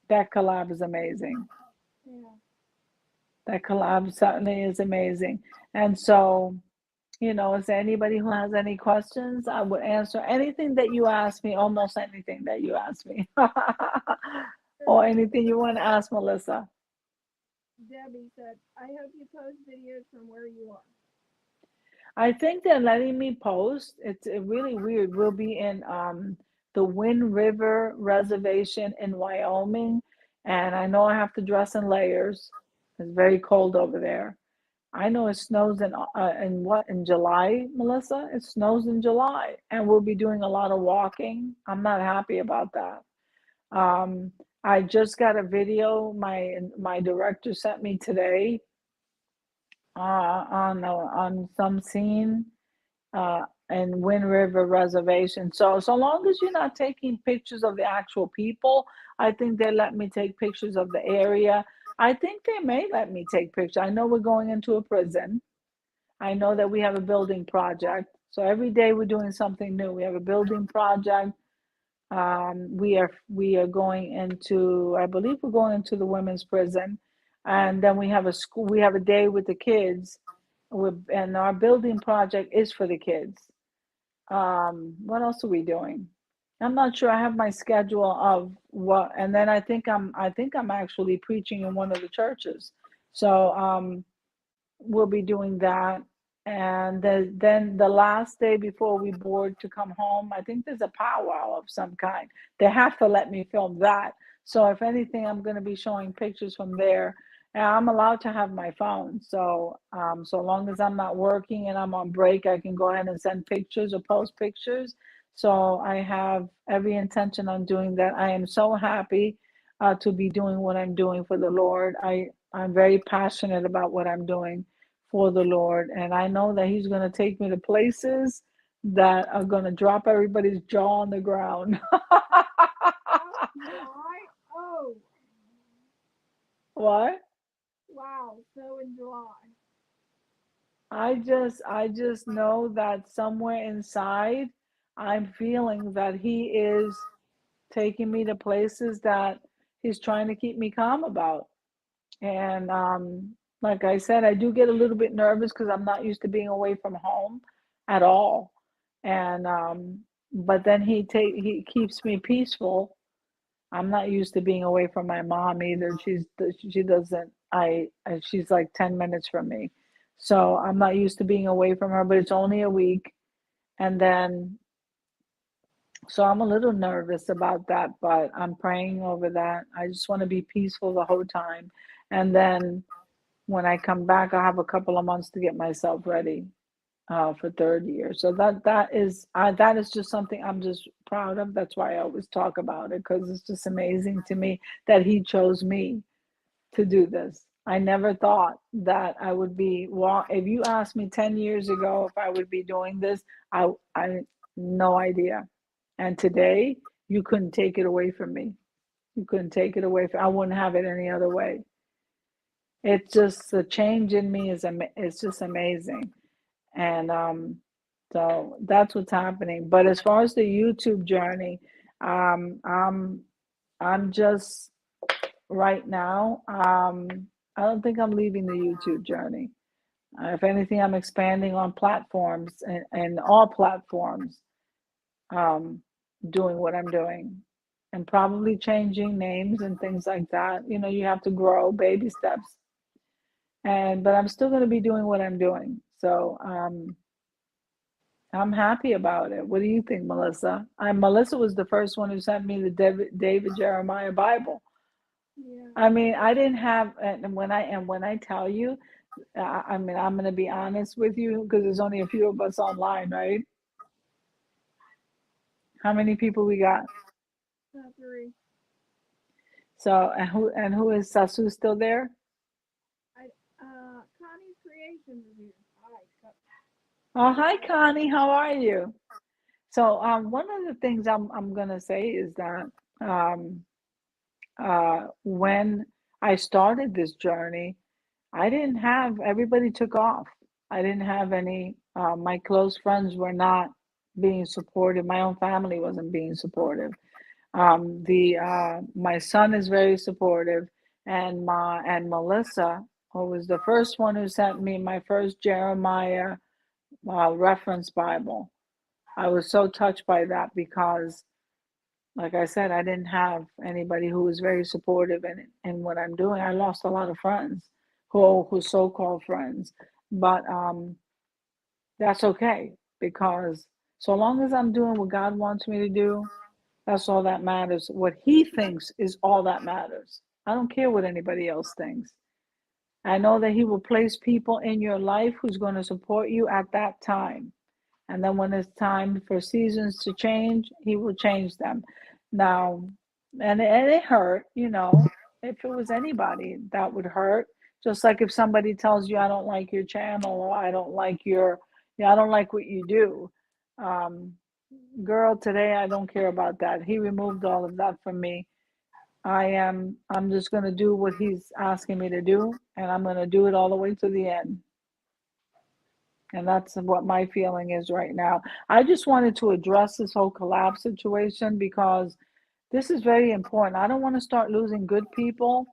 That collab is amazing. Yeah. That collab certainly is amazing. And so, is there anybody who has any questions? I would answer anything that you ask me, almost anything that you ask me, or anything you want to ask Melissa. Debbie said, I hope you post videos from where you are. I think they're letting me post. It's really weird. We'll be in the Wind River Reservation in Wyoming, and I know I have to dress in layers. It's very cold over there. I know it snows in July, Melissa? It snows in July, and we'll be doing a lot of walking. I'm not happy about that. Um, I just got a video my director sent me today on some scene in Wind River Reservation. So long as you're not taking pictures of the actual people, I think they let me take pictures of the area. I think they may let me take pictures. I know we're going into a prison. I know that we have a building project. So every day we're doing something new. We have a building project. We are going into, I believe we're going into the women's prison, and then we have a school. We have a day with the kids, and our building project is for the kids. What else are we doing? I'm not sure. I have my schedule of what, and then I think I'm actually preaching in one of the churches. So we'll be doing that. And then the last day before we board to come home, I think there's a powwow of some kind. They have to let me film that. So if anything, I'm going to be showing pictures from there. And I'm allowed to have my phone. So long as I'm not working and I'm on break, I can go ahead and send pictures or post pictures. So I have every intention on doing that. I am so happy to be doing what I'm doing for the Lord. I'm very passionate about what I'm doing for the Lord. And I know that He's going to take me to places that are going to drop everybody's jaw on the ground. Oh my! Oh, What? wow! So in July. I just know that somewhere inside, I'm feeling that He is taking me to places that He's trying to keep me calm about. And like I said, I do get a little bit nervous because I'm not used to being away from home at all. And but then he keeps me peaceful. I'm not used to being away from my mom either. She doesn't she's like 10 minutes from me. So I'm not used to being away from her, but it's only a week. And then so I'm a little nervous about that, but I'm praying over that. I just want to be peaceful the whole time. And then when I come back, I have a couple of months to get myself ready for third year. So that is just something I'm just proud of. That's why I always talk about it because it's just amazing to me that He chose me to do this. I never thought that I would be. Well, if you asked me 10 years ago if I would be doing this, I no idea. And today, you couldn't take it away from me. You couldn't take it away from. I wouldn't have it any other way. It's just the change in me is just amazing. And so that's what's happening. But as far as the YouTube journey, um, I'm I'm just right now. I don't think I'm leaving the YouTube journey. If anything, I'm expanding on platforms and all platforms, um, doing what I'm doing, and probably changing names and things like that. You have to grow, baby steps, and but I'm still going to be doing what I'm doing. So I'm happy about it. What do you think, Melissa? Melissa was the first one who sent me the David Jeremiah Bible. Yeah. I mean, I didn't have, and when I tell you, I mean, I'm going to be honest with you because there's only a few of us online, right? How many people we got? Three. So, and who is Sasu still there? I Connie's creation review. Hi. Oh, hi, Connie. How are you? So, one of the things I'm gonna say is that um, when I started this journey, I didn't have everybody took off. I didn't have any. My close friends were not being supportive. My own family wasn't being supportive. The My son is very supportive, and Melissa, who was the first one who sent me my first Jeremiah reference Bible. I was so touched by that because, like I said, I didn't have anybody who was very supportive in what I'm doing. I lost a lot of friends, who so-called friends, but that's okay because so long as I'm doing what God wants me to do, that's all that matters. What He thinks is all that matters. I don't care what anybody else thinks. I know that He will place people in your life who's going to support you at that time. And then when it's time for seasons to change, He will change them. Now, and it hurt, you know. If it was anybody, that would hurt. Just like if somebody tells you, I don't like your channel, or I don't like your, yeah, I don't like what you do. Um, Girl, today I don't care about that. He removed all of that from me. I'm just going to do what he's asking me to do, and I'm going to do it all the way to the end. And that's what my feeling is right now. I just wanted to address this whole collapse situation because this is very important. I don't want to start losing good people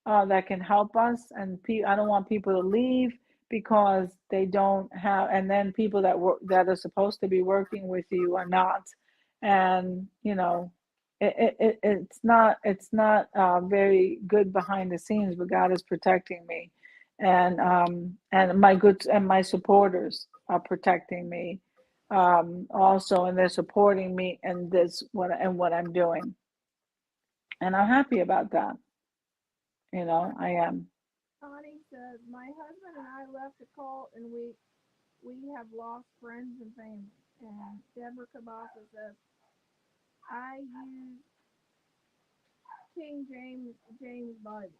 that can help us, and I don't want people to leave because they don't have, and then people that work that are supposed to be working with you are not, and you know, it's not very good behind the scenes, but God is protecting me, and my good and my supporters are protecting me, also, and they're supporting me in this what I'm doing, and I'm happy about that. You know, I am. Connie says, my husband and I left the cult and we have lost friends and family. And Deborah Kabasa says, I use King James Bible.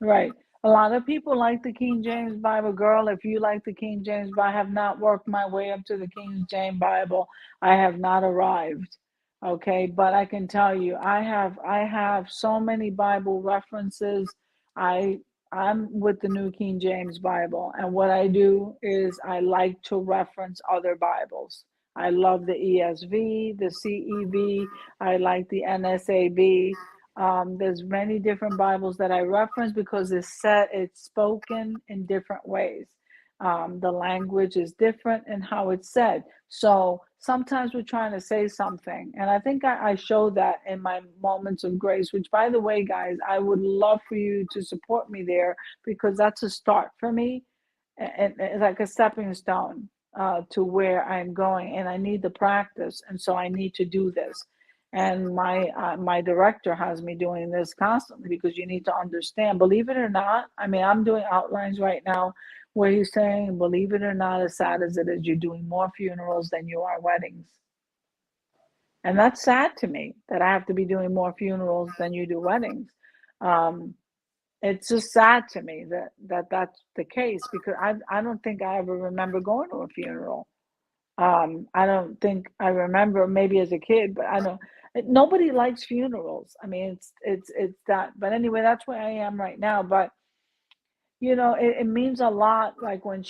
Right. A lot of people like the King James Bible. Girl, if you like the King James Bible, I have not worked my way up to the King James Bible. I have not arrived. Okay, but I can tell you, I have so many Bible references. I I'm with the New King James Bible, and what I do is I like to reference other Bibles. I love the ESV, the CEV. I like the NSAB. There's many different Bibles that I reference because it's spoken in different ways. The language is different in how it's said. So sometimes we're trying to say something. And I think I show that in my moments of grace, which, by the way, guys, I would love for you to support me there because that's a start for me, and it's like a stepping stone to where I'm going. And I need the practice. And so I need to do this. And my director has me doing this constantly because you need to understand. Believe it or not, I mean, I'm doing outlines right now where he's saying, believe it or not, as sad as it is, you're doing more funerals than you are weddings. And that's sad to me that I have to be doing more funerals than you do weddings. Um, it's just sad to me that's the case because I don't think I ever remember going to a funeral. I don't think I remember, maybe as a kid, but I don't. Nobody likes funerals. I mean, it's that. But anyway, that's where I am right now. But you know, it means a lot. Like when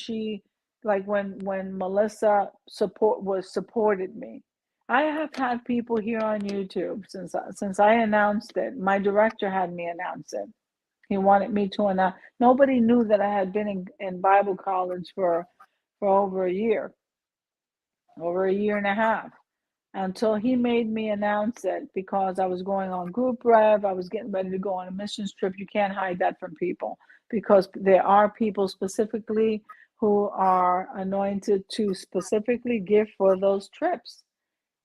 Melissa supported me. I have had people here on YouTube since I announced it. My director had me announce it. He wanted me to announce. Nobody knew that I had been in Bible college for over a year and a half, until he made me announce it because I was going on group rev. I was getting ready to go on a missions trip. You can't hide that from people because there are people specifically who are anointed to specifically give for those trips.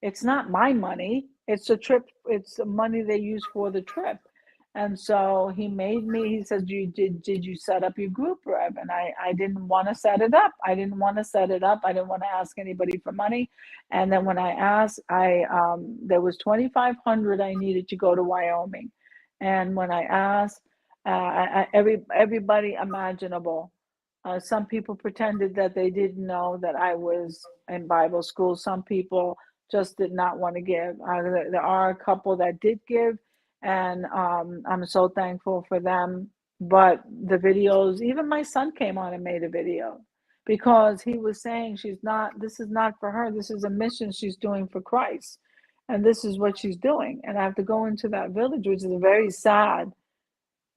It's not my money. It's a trip. It's the money they use for the trip. And so he made me, he says, did you set up your group, Reb? And I didn't want to set it up. I didn't want to set it up. I didn't want to ask anybody for money. And then when I asked, there was 2,500 I needed to go to Wyoming. And when I asked, everybody imaginable. Some people pretended that they didn't know that I was in Bible school. Some people just did not want to give. There are a couple that did give, and I'm so thankful for them. But the videos, even my son came on and made a video because he was saying this is not for her. This is a mission she's doing for Christ. And this is what she's doing. And I have to go into that village, which is very sad.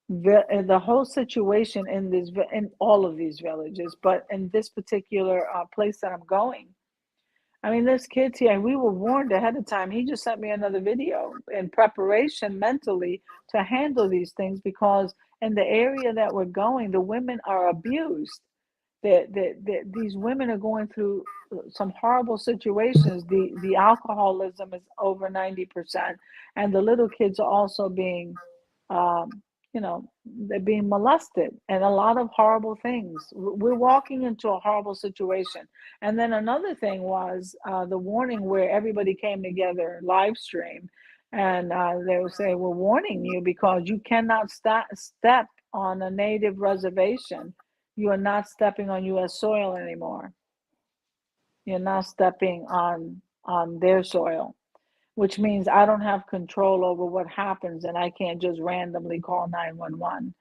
The whole situation in all of these villages, but in this particular place that I'm going, I mean, there's kids here. We were warned ahead of time. He just sent me another video in preparation mentally to handle these things because in the area that we're going, the women are abused. These women are going through some horrible situations. The alcoholism is over 90%, and the little kids are also being, um, they're being molested, and a lot of horrible things. We're walking into a horrible situation. And then another thing was the warning where everybody came together live stream. And they will say, "We're warning you because you cannot step on a native reservation. You are not stepping on U.S. soil anymore. You're not stepping on their soil." Which means I don't have control over what happens, and I can't just randomly call 911.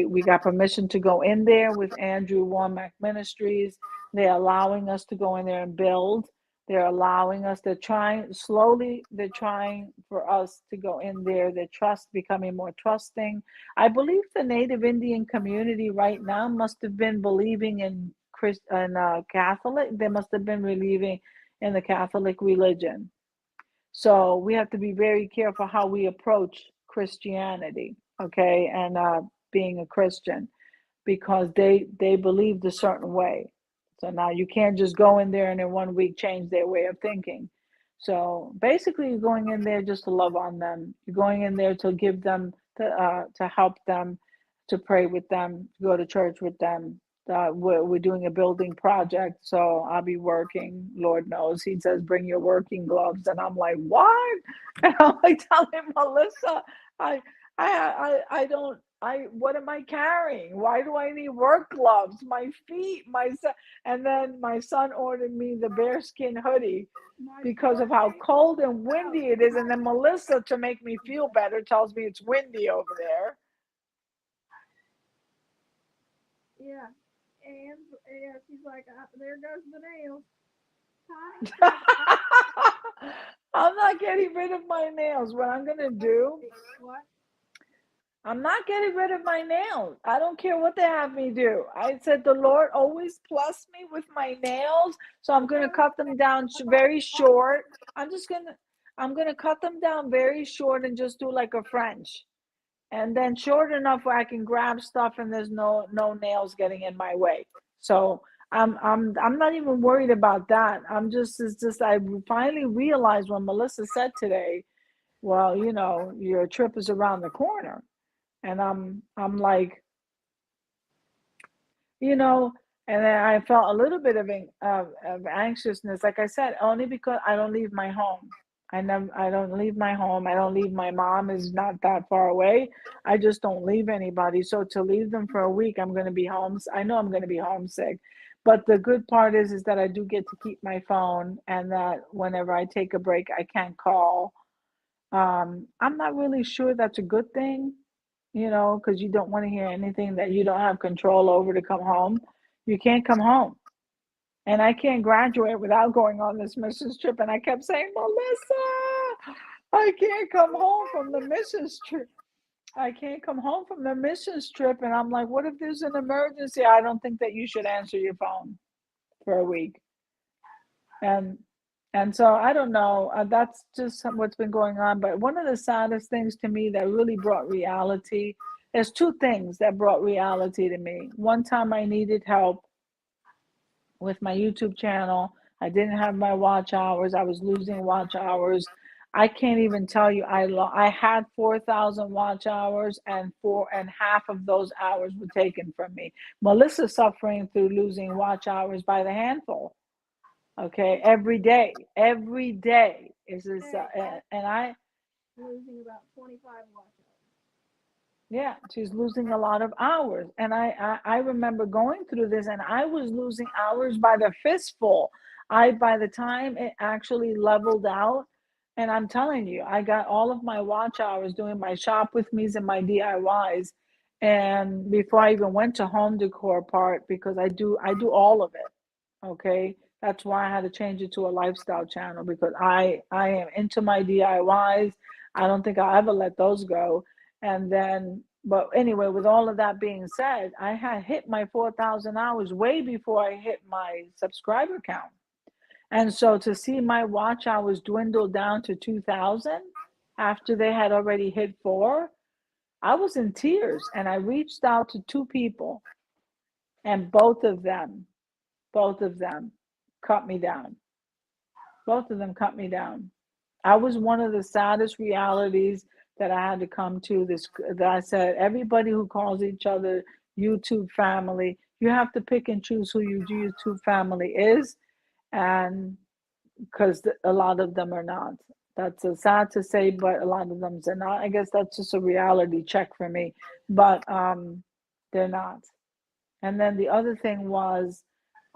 We got permission to go in there with Andrew Womack Ministries. They're allowing us to go in there and build. They're allowing us. They're trying slowly. They're trying for us to go in there. They're becoming more trusting. I believe the Native Indian community right now must have been believing in Catholic. They must have been believing in the Catholic religion. So we have to be very careful how we approach Christianity, okay, and being a Christian, because they believed a certain way. So now you can't just go in there and in 1 week change their way of thinking. So basically, you're going in there just to love on them. You're going in there to give them, to help them, to pray with them, to go to church with them. We're doing a building project, so I'll be working. Lord knows, He says, "Bring your working gloves," and I'm like, "What?" And I'm like telling Melissa, I, I don't. What am I carrying? Why do I need work gloves? My feet, my son, and then my son ordered me the bearskin hoodie My because poor of how baby. cold and windy it is. My, And then Melissa, to make me feel better, tells me it's windy over there. yeah. And yeah, she's like, there goes the nails. Hi. She's like, I'm not getting rid of my nails. What I'm gonna do, what? I'm not getting rid of my nails. I don't care what they have me do. I said the Lord always blessed me with my nails, so I'm gonna cut them down very short. I'm just gonna I'm gonna cut them down very short and just do like a French. And then short enough where I can grab stuff and there's no nails getting in my way. So I'm not even worried about that. It's just I finally realized when Melissa said today, well, your trip is around the corner. And I'm like, you know, and then I felt a little bit of anxiousness, like I said, only because I don't leave my home. I don't leave my home. I don't leave my mom is not that far away. I just don't leave anybody. So to leave them for a week, I'm going to be home. I know I'm going to be homesick. But the good part is that I do get to keep my phone, and that whenever I take a break, I can call. I'm not really sure that's a good thing, because you don't want to hear anything that you don't have control over to come home. You can't come home. And I can't graduate without going on this missions trip. And I kept saying, Melissa, I can't come home from the missions trip. I can't come home from the missions trip. And I'm like, what if there's an emergency? I don't think that you should answer your phone for a week. And so I don't know. That's just what's been going on. But one of the saddest things to me that really brought reality, there's two things that brought reality to me. One time I needed help with my YouTube channel. I didn't have my watch hours. I was losing watch hours. I can't even tell you. I had 4,000 watch hours, and half of those hours were taken from me. Melissa's suffering through losing watch hours by the handful. Okay, every day is this, Hey, I'm and I, losing about 25 watch hours. yeah, she's losing a lot of hours, and I remember going through this, and I was losing hours by the fistful. By the time it actually leveled out, and I'm telling you, I got all of my watch hours doing my shop with me's and my DIYs, and before I even went to home decor part, because I do all of it. Okay, that's why I had to change it to a lifestyle channel, because I am into my DIYs. I don't think I'll ever let those go. And then, but anyway, with all of that being said, I had hit my 4,000 hours way before I hit my subscriber count. And so to see my watch hours dwindle down to 2,000 after they had already hit four, I was in tears. And I reached out to two people, and both of them cut me down. Both of them cut me down. I was one of the saddest realities that I had to come to. This that I said, everybody who calls each other YouTube family, you have to pick and choose who your YouTube family is, and because a lot of them are not. That's sad to say, but a lot of them are not. I guess that's just a reality check for me. But they're not. And then the other thing was,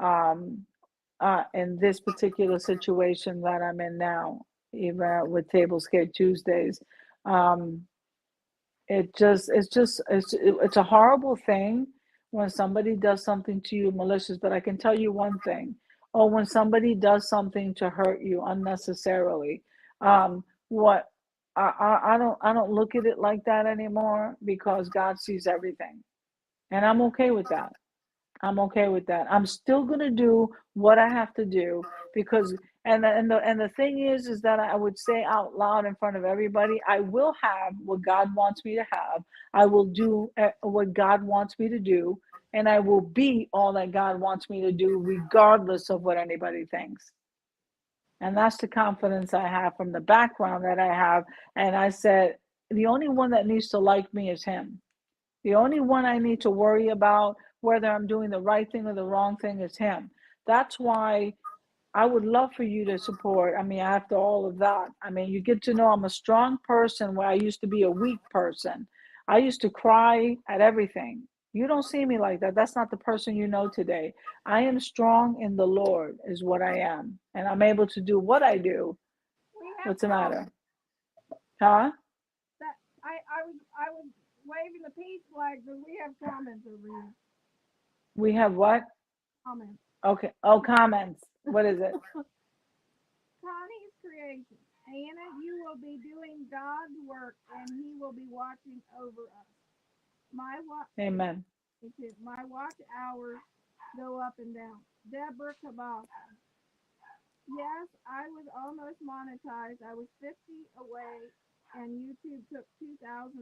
um, in this particular situation that I'm in now, even with Tablescape Tuesdays, um, it's a horrible thing when somebody does something to you malicious. But I can tell you one thing, or when somebody does something to hurt you unnecessarily, what I don't look at it like that anymore because God sees everything, and I'm okay with that. I'm okay with that. I'm still gonna do what I have to do because and the thing is that I would say out loud in front of everybody, I will have what God wants me to have. I will do what God wants me to do, and I will be all that God wants me to do, regardless of what anybody thinks. And that's the confidence I have from the background that I have. And I said, the only one that needs to like me is Him. The only one I need to worry about whether I'm doing the right thing or the wrong thing is Him. That's why I would love for you to support. I mean, after all of that, I mean, you get to know I'm a strong person where I used to be a weak person. I used to cry at everything. You don't see me like that. That's not the person you know today. I am strong in the Lord, is what I am. And I'm able to do what I do. We have What's the matter? comments. Huh? That I was waving the peace flag, but we have comments over here. We have what? Comments. Okay. Oh, comments. What is it? Connie's creation. Anna, you will be doing God's work, and He will be watching over us. My watch, Amen. my watch hours go up and down. Deborah Kabaka. Yes, I was almost monetized. I was 50 away, and YouTube took 2,300.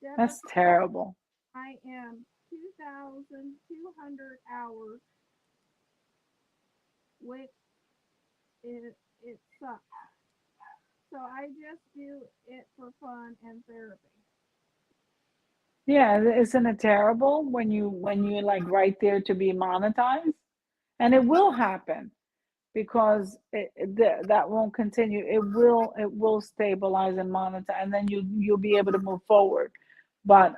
Deborah, That's terrible. I am 2,200 hours, which it sucks. So I just do it for fun and therapy. Yeah, isn't it terrible when you like right there to be monetized? And it will happen because that won't continue. It will stabilize and monetize, and then you'll be able to move forward. But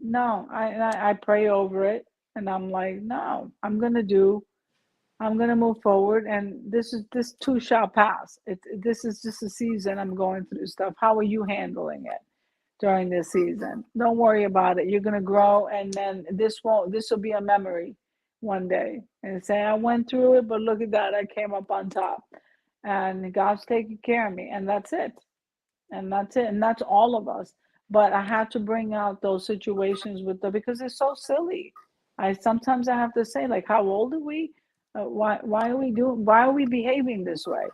no, I pray over it, and I'm like, no, I'm gonna move forward, and this too shall pass. This is just a season I'm going through stuff. How are you handling it during this season? Don't worry about it. You're gonna grow, and then this will be a memory one day, and say I went through it, but look at that, I came up on top, and God's taking care of me, and that's it, and that's all of us. But I have to bring out those situations with them because it's so silly. I have to say, like, how old are we? Why are we doing? Why are we behaving this way?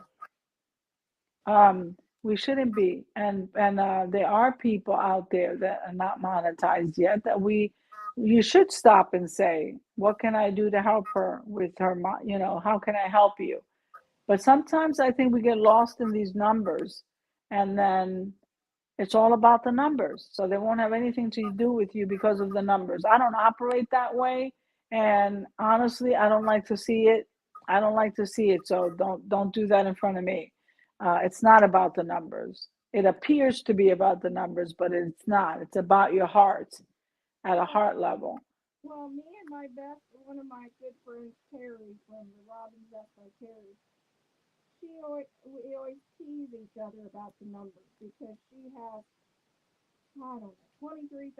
We shouldn't be. And there are people out there that are not monetized yet that you should stop and say, what can I do to help her with her? How can I help you? But sometimes I think we get lost in these numbers, and then it's all about the numbers. So they won't have anything to do with you because of the numbers. I don't operate that way. And honestly, I don't like to see it. I don't like to see it. So don't do that in front of me. It's not about the numbers. It appears to be about the numbers, but it's not. It's about your heart at a Well, heart level. well, me and one of my good friends, Terry, from the Robin Best by Terry, we always tease each other about the numbers because she has, I don't know, 23,000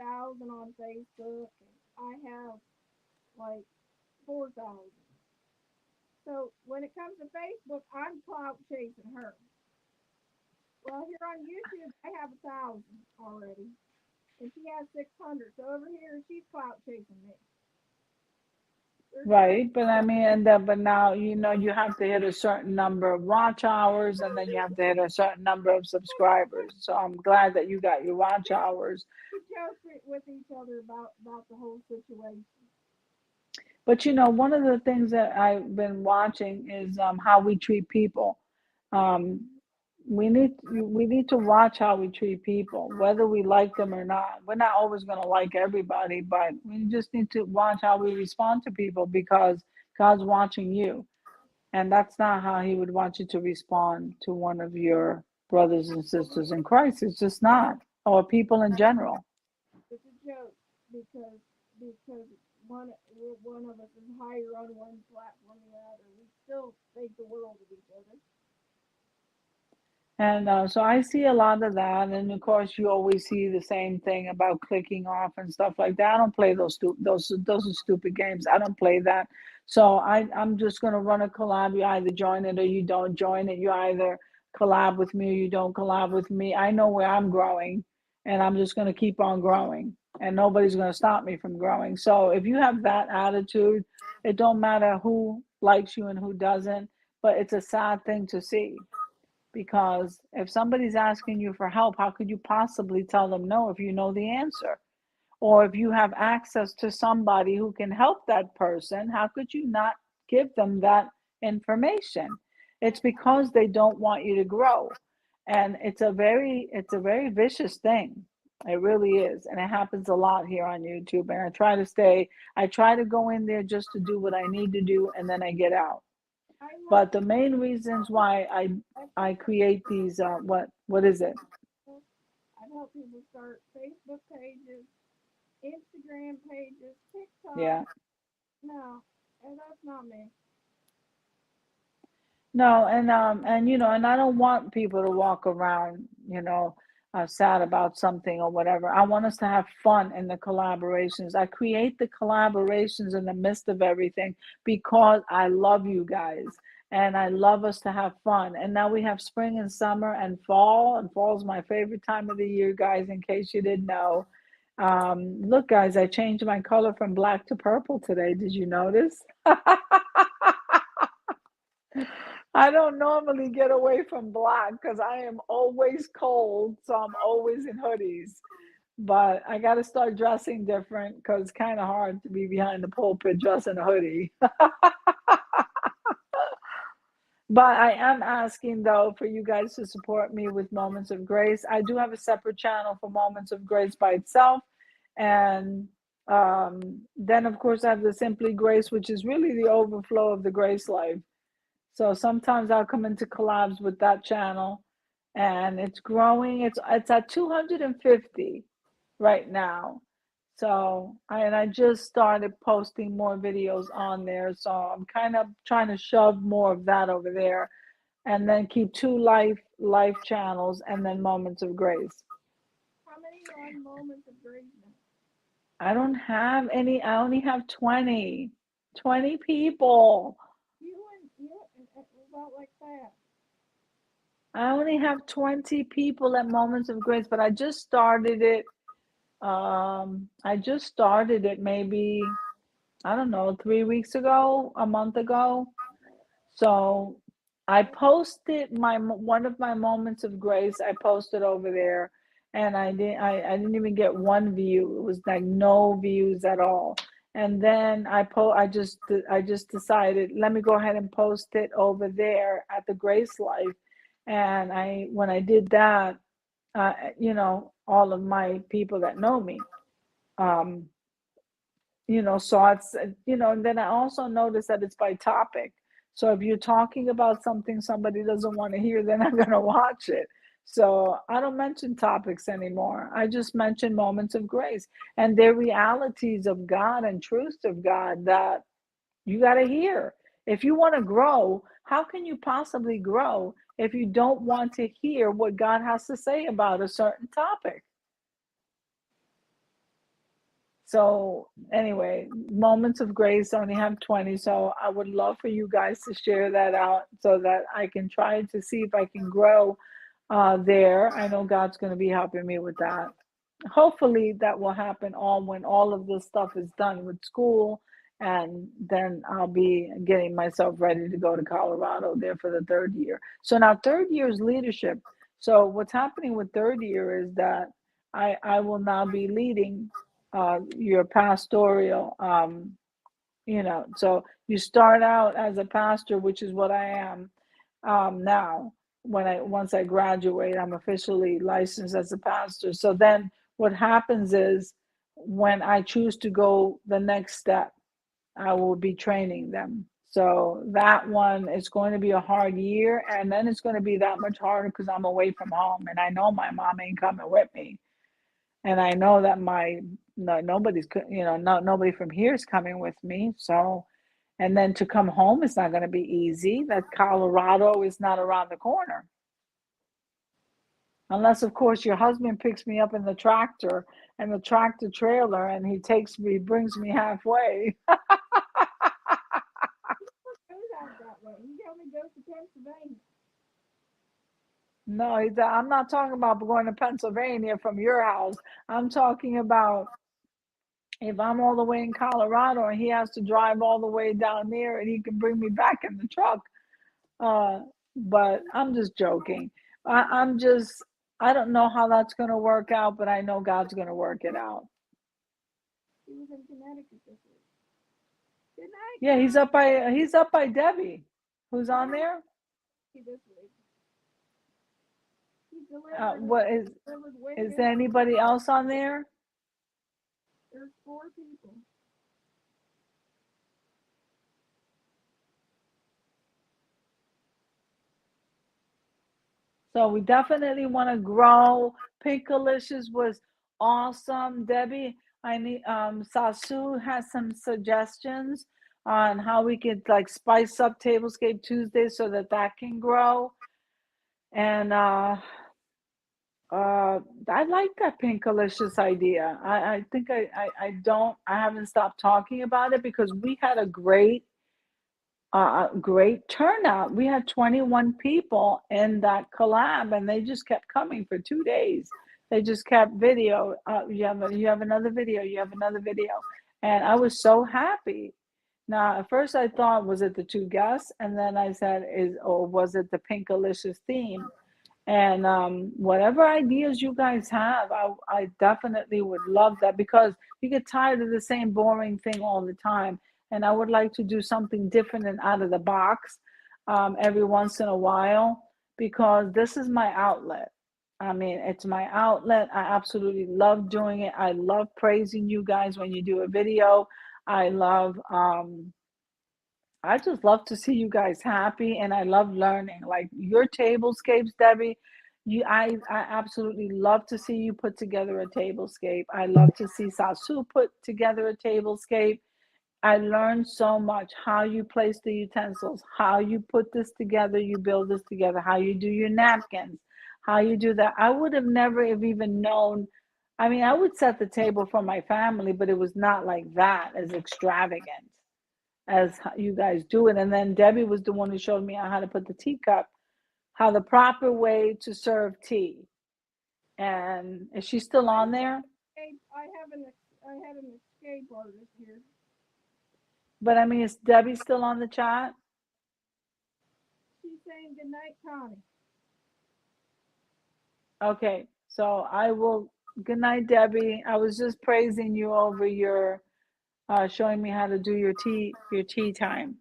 on Facebook, and I have like 4,000. So when it comes to Facebook, I'm clout chasing her. Well, here on YouTube, I have 1,000 already, and she has 600. So over here, she's clout chasing me. There's no Right, but I mean, but now you have to hit a certain number of watch hours, and then you have to hit a certain number of subscribers. So I'm glad that you got your watch hours. we joke with each other about the whole situation. But one of the things that I've been watching is how we treat people. Um, we need to watch how we treat people, whether we like them or not. We're not always going to like everybody, but we just need to watch how we respond to people because God's watching you. And that's not how he would want you to respond to one of your brothers and sisters in Christ. It's just not, or people in general. It's a joke because because one of us is higher on one platform than the other. We still think the world of each other. And so I see a lot of that, and of course, you always see the same thing about clicking off and stuff like that. I don't play those are stupid games. I don't play that. So I'm just gonna run a collab. You either join it or you don't join it. You either collab with me or you don't collab with me. I know where I'm growing, and I'm just gonna keep on growing, and nobody's gonna stop me from growing. So if you have that attitude, it don't matter who likes you and who doesn't. But it's a sad thing to see because if somebody's asking you for help, how could you possibly tell them no if you know the answer? Or if you have access to somebody who can help that person, how could you not give them that information? It's because they don't want you to grow. And it's a very vicious thing. It really is. And it happens a lot here on YouTube. And I try to go in there just to do what I need to do and then I get out. I help But the main reasons why I create these what is it? people. I've helped people start Facebook pages, Instagram pages, TikTok. Yeah. No, that's not me. No, and and I don't want people to walk around, sad about something or whatever. I want us to have fun in the collaborations. I create the collaborations in the midst of everything because I love you guys and I love us to have fun. And now we have spring and summer and fall is my favorite time of the year, guys, in case you didn't know. Look, guys, I changed my color from black to purple today. Did you notice? I don't normally get away from black because I am always cold, so I'm always in hoodies. But I got to start dressing different because it's kind of hard to be behind the pulpit dressing a hoodie. But I am asking though for you guys to support me with Moments of Grace. I do have a separate channel for Moments of Grace by itself, and then of course I have the Simply Grace, which is really the overflow of the Grace life. So sometimes I'll come into collabs with that channel and it's growing. It's at 250 right now. So I just started posting more videos on there. So I'm kind of trying to shove more of that over there and then keep two life channels and then Moments of Grace. How many are on Moments of Grace now? I don't have any, I only have 20 people. You and about like that. I only have 20 people at Moments of Grace, but I just started it maybe, I don't know, 3 weeks ago, a month ago. So I posted one of my Moments of Grace. I posted over there, and I didn't even get one view. It was like no views at all. And then I just decided let me go ahead and post it over there at the Grace Life. And I when I did that, all of my people that know me, um, so and then I also noticed that it's by topic. So if you're talking about something somebody doesn't want to hear, they're not going to watch it. So I don't mention topics anymore. I just mention Moments of Grace, and they're realities of God and truths of God that you got to hear. If you want to grow, how can you possibly grow if you don't want to hear what God has to say about a certain topic? So anyway, Moments of Grace only have 20. So I would love for you guys to share that out so that I can try to see if I can grow there. I know God's going to be helping me with that. Hopefully that will happen all when all of this stuff is done with school, and then I'll be getting myself ready to go to Colorado there for the third year. So now third year is leadership. So what's happening with third year is that I will now be leading your pastoral, so you start out as a pastor, which is what I am now. Once I graduate, I'm officially licensed as a pastor. So then what happens is when I choose to go the next step, I will be training them. So that one is going to be a hard year, and then it's going to be that much harder because I'm away from home, and I know my mom ain't coming with me, and I know that my no, nobody from here is coming with me. So, and then to come home is not going to be easy. That Colorado is not around the corner, unless of course your husband picks me up in the tractor and the tractor trailer, and brings me halfway. Goes out that way. He only goes to Pennsylvania. No, I'm not talking about going to Pennsylvania from your house. I'm talking about if I'm all the way in Colorado and he has to drive all the way down there and he can bring me back in the truck. Uh, but I'm just joking. I'm just, I don't know how that's going to work out, but I know God's going to work it out. He was in Connecticut this week. Good night, Yeah, guys. he's up by Debbie, who's on there. This week. He delivered. What Delivered way is good. there anybody else on there? There's 4 people. So we definitely want to grow. Pinkalicious was awesome. Debbie, I need Sasu has some suggestions on how we could like spice up Tablescape Tuesday so that that can grow. And uh I like that Pinkalicious idea. I think I haven't stopped talking about it because we had a great turnout. We had 21 people in that collab, and they just kept coming for 2 days. They just kept video. You have another video. You have another video, and I was so happy. Now, at first, I thought, was it the two guests, and then I said, or was it the Pinkalicious theme? And whatever ideas you guys have, I definitely would love that because you get tired of the same boring thing all the time. And I would like to do something different and out of the box every once in a while because this is my outlet. I mean, it's my outlet. I absolutely love doing it. I love praising you guys when you do a video. I love I just love to see you guys happy and I love learning. Like your tablescapes, Debbie, I absolutely love to see you put together a tablescape. I love to see Sasu put together a tablescape. I learned so much how you place the utensils, how you put this together, you build this together, how you do your napkins, how you do that. I would have never have even known. I mean, I would set the table for my family, but it was not like that as extravagant as you guys do it. And then Debbie was the one who showed me how to put the teacup, how the proper way to serve tea. And is she still on there? I had an escape artist here. But I mean, is Debbie still on the chat? She's saying good night, Connie. Okay, so I will. Good night, Debbie. I was just praising you over your showing me how to do your tea time.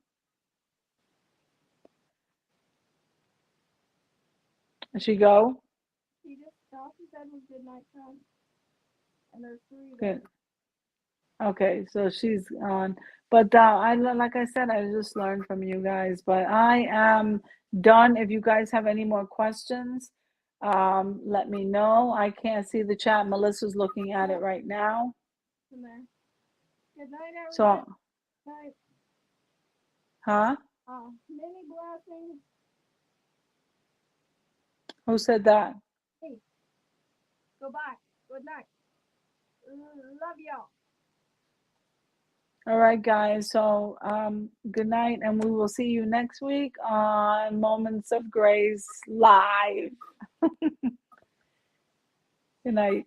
Did she go? She just stopped and said was good night, Connie. And there's 3 there. Good. Okay, so she's on. But like I said, I just learned from you guys. But I am done. If you guys have any more questions, let me know. I can't see the chat. Melissa's looking at it right now. Good night, everybody. So, Good night. huh? Many blessings. Who said that? Hey, goodbye. Good night. Love y'all. All right, guys. So, good night, and we will see you next week on Moments of Grace Live. Good night.